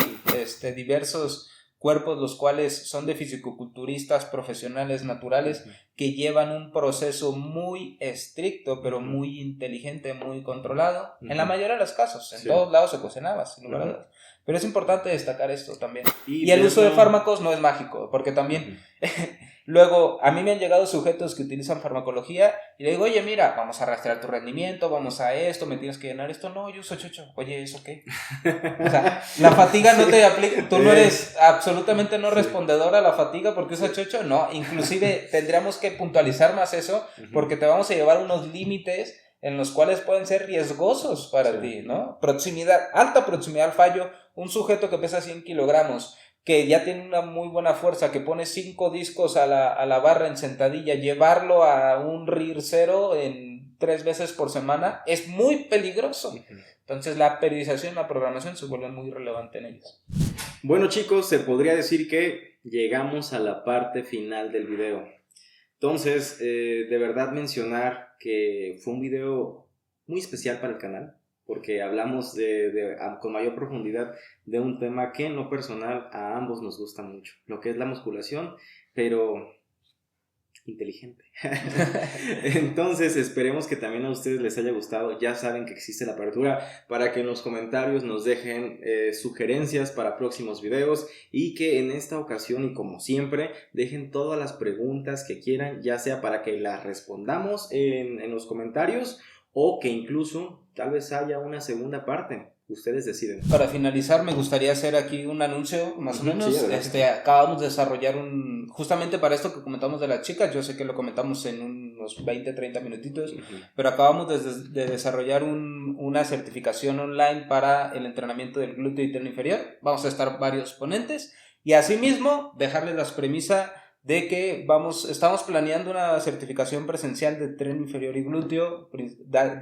diversos cuerpos, los cuales son de fisicoculturistas profesionales naturales, uh-huh, que llevan un proceso muy estricto, pero muy inteligente, muy controlado, uh-huh, en la mayoría de los casos. En todos lados se cocinaba, sin lugar a dudas. Pero es importante destacar esto también. Y el uso de fármacos no es mágico, porque también... Uh-huh. Luego, a mí me han llegado sujetos que utilizan farmacología y le digo, oye, mira, vamos a rastrear tu rendimiento, vamos a esto, me tienes que llenar esto. No, yo uso chocho. Oye, ¿eso qué? O sea, la fatiga no te aplica, tú no eres absolutamente no respondedora a la fatiga porque usas chocho. No, inclusive tendríamos que puntualizar más eso porque te vamos a llevar unos límites en los cuales pueden ser riesgosos para ti, ¿no? Proximidad, alta proximidad al fallo, un sujeto que pesa 100 kilogramos, que ya tiene una muy buena fuerza, que pone 5 discos a la barra en sentadilla, llevarlo a un RIR 0 en 3 veces por semana es muy peligroso. Entonces la periodización y la programación se vuelven muy relevante en ellos.
Bueno, chicos, se podría decir que llegamos a la parte final del video. Entonces, de verdad mencionar que fue un video muy especial para el canal, porque hablamos con mayor profundidad de un tema que en lo personal a ambos nos gusta mucho, lo que es la musculación, pero inteligente. Entonces esperemos que también a ustedes les haya gustado. Ya saben que existe la apertura para que en los comentarios nos dejen sugerencias para próximos videos, y que en esta ocasión, y como siempre, dejen todas las preguntas que quieran, ya sea para que las respondamos en los comentarios, o que incluso tal vez haya una segunda parte. Ustedes deciden.
Para finalizar, me gustaría hacer aquí un anuncio, más o menos. Sí, acabamos de desarrollar justamente para esto que comentamos de las chicas, yo sé que lo comentamos en unos 20, 30 minutitos, pero acabamos de desarrollar una certificación online para el entrenamiento del glúteo y tren inferior. Vamos a estar varios ponentes, y asimismo dejarles las premisas de que estamos planeando una certificación presencial de tren inferior y glúteo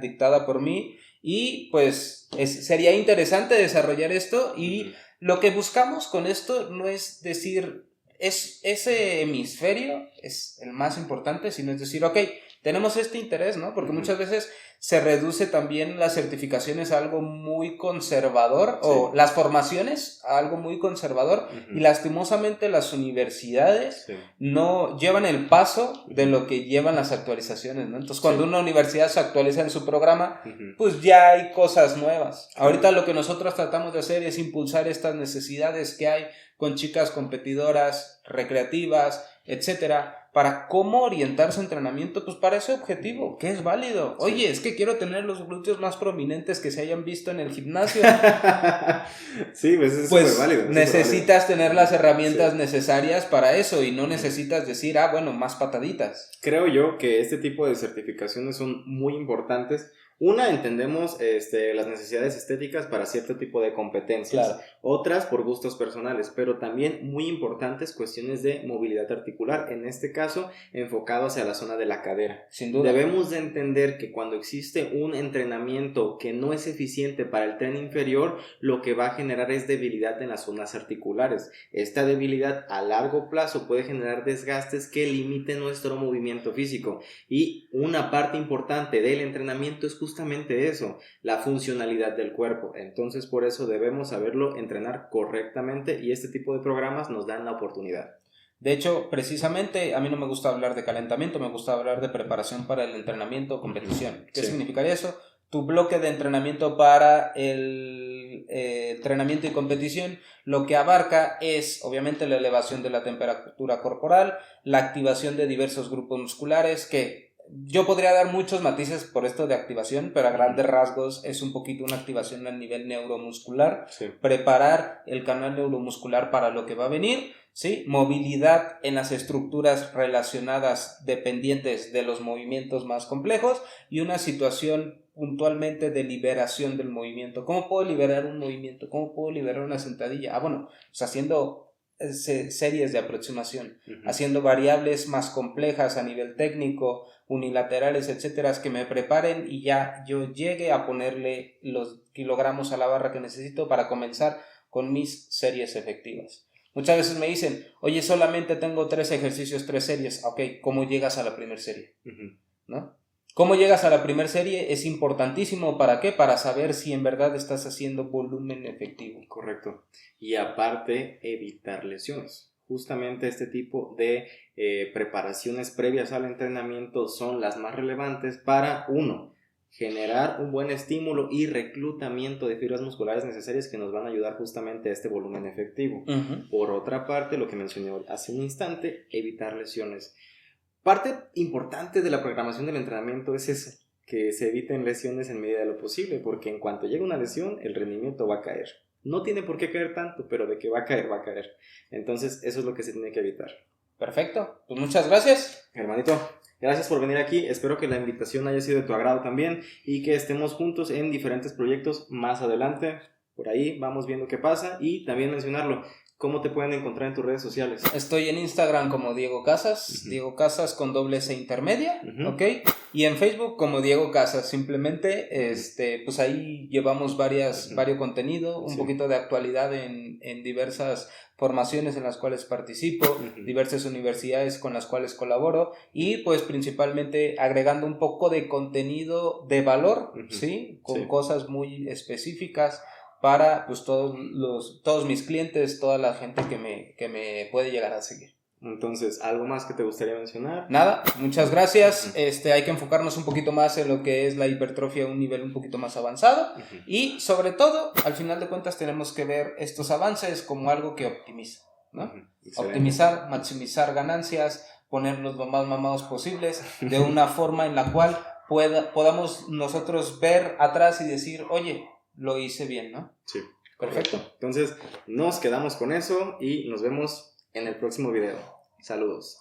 dictada por mí, y pues sería interesante desarrollar esto, y lo que buscamos con esto no es decir, ese hemisferio es el más importante, sino es decir, ok, tenemos este interés, ¿no? Porque muchas veces se reduce también las certificaciones a algo muy conservador, o las formaciones a algo muy conservador, y lastimosamente las universidades no llevan el paso de lo que llevan las actualizaciones, ¿no? Entonces cuando una universidad se actualiza en su programa, pues ya hay cosas nuevas. Ahorita lo que nosotros tratamos de hacer es impulsar estas necesidades que hay con chicas competidoras, recreativas, etcétera, para cómo orientar su entrenamiento, pues para ese objetivo, que es válido. Oye, es que quiero tener los glúteos más prominentes que se hayan visto en el gimnasio.
Sí, pues es súper válido.
Necesitas tener las herramientas necesarias para eso, y no necesitas decir, bueno, más pataditas.
Creo yo que este tipo de certificaciones son muy importantes. Una, entendemos las necesidades estéticas para cierto tipo de competencias. Claro. Otras por gustos personales, pero también muy importantes cuestiones de movilidad articular, en este caso enfocado hacia la zona de la cadera.
Sin duda.
Debemos de entender que cuando existe un entrenamiento que no es eficiente para el tren inferior, lo que va a generar es debilidad en las zonas articulares. Esta debilidad a largo plazo puede generar desgastes que limiten nuestro movimiento físico, y una parte importante del entrenamiento es justamente eso, la funcionalidad del cuerpo. Entonces por eso debemos saberlo entrenar correctamente, y este tipo de programas nos dan la oportunidad.
De hecho, precisamente a mí no me gusta hablar de calentamiento, me gusta hablar de preparación para el entrenamiento o competición. ¿Qué significaría eso? Tu bloque de entrenamiento para el entrenamiento y competición lo que abarca es obviamente la elevación de la temperatura corporal, la activación de diversos grupos musculares, que yo podría dar muchos matices por esto de activación, pero a grandes rasgos es un poquito una activación a nivel neuromuscular, preparar el canal neuromuscular para lo que va a venir, ¿sí? Movilidad en las estructuras relacionadas dependientes de los movimientos más complejos, y una situación puntualmente de liberación del movimiento. ¿Cómo puedo liberar un movimiento? ¿Cómo puedo liberar una sentadilla? Bueno, pues haciendo series de aproximación,
Uh-huh.
haciendo variables más complejas a nivel técnico, unilaterales, etcétera, que me preparen y ya yo llegue a ponerle los kilogramos a la barra que necesito para comenzar con mis series efectivas. Muchas veces me dicen, oye, solamente tengo 3 ejercicios, 3 series. Ok, ¿cómo llegas a la primera serie?
Uh-huh.
¿No? ¿Cómo llegas a la primera serie? Es importantísimo. ¿Para qué? Para saber si en verdad estás haciendo volumen efectivo.
Correcto. Y aparte, evitar lesiones. Justamente este tipo de preparaciones previas al entrenamiento son las más relevantes para, uno, generar un buen estímulo y reclutamiento de fibras musculares necesarias que nos van a ayudar justamente a este volumen efectivo.
Uh-huh.
Por otra parte, lo que mencioné hace un instante, evitar lesiones. Parte importante de la programación del entrenamiento es eso, que se eviten lesiones en medida de lo posible, porque en cuanto llegue una lesión, el rendimiento va a caer. No tiene por qué caer tanto, pero de que va a caer, va a caer. Entonces, eso es lo que se tiene que evitar.
Perfecto, pues muchas gracias.
Hermanito, gracias por venir aquí. Espero que la invitación haya sido de tu agrado también y que estemos juntos en diferentes proyectos más adelante. Por ahí vamos viendo qué pasa y también mencionarlo. ¿Cómo te pueden encontrar en tus redes sociales?
Estoy en Instagram como Diego Casas, uh-huh. Diego Casas con doble C intermedia,
uh-huh.
¿ok? Y en Facebook como Diego Casas, simplemente, pues ahí llevamos varios contenido, un poquito de actualidad en diversas formaciones en las cuales participo, diversas universidades con las cuales colaboro y pues principalmente agregando un poco de contenido de valor, ¿sí? Con cosas muy específicas para pues todos mis clientes, toda la gente que me puede llegar a seguir.
Entonces, ¿algo más que te gustaría mencionar?
Nada, muchas gracias. Hay que enfocarnos un poquito más en lo que es la hipertrofia a un nivel un poquito más avanzado y sobre todo, al final de cuentas tenemos que ver estos avances como algo que optimiza, ¿no? Optimizar, maximizar ganancias, ponernos lo más mamados posibles de una forma en la cual podamos nosotros ver atrás y decir, oye, lo hice bien, ¿no?
Sí.
Perfecto.
Entonces, nos quedamos con eso y nos vemos en el próximo video. Saludos.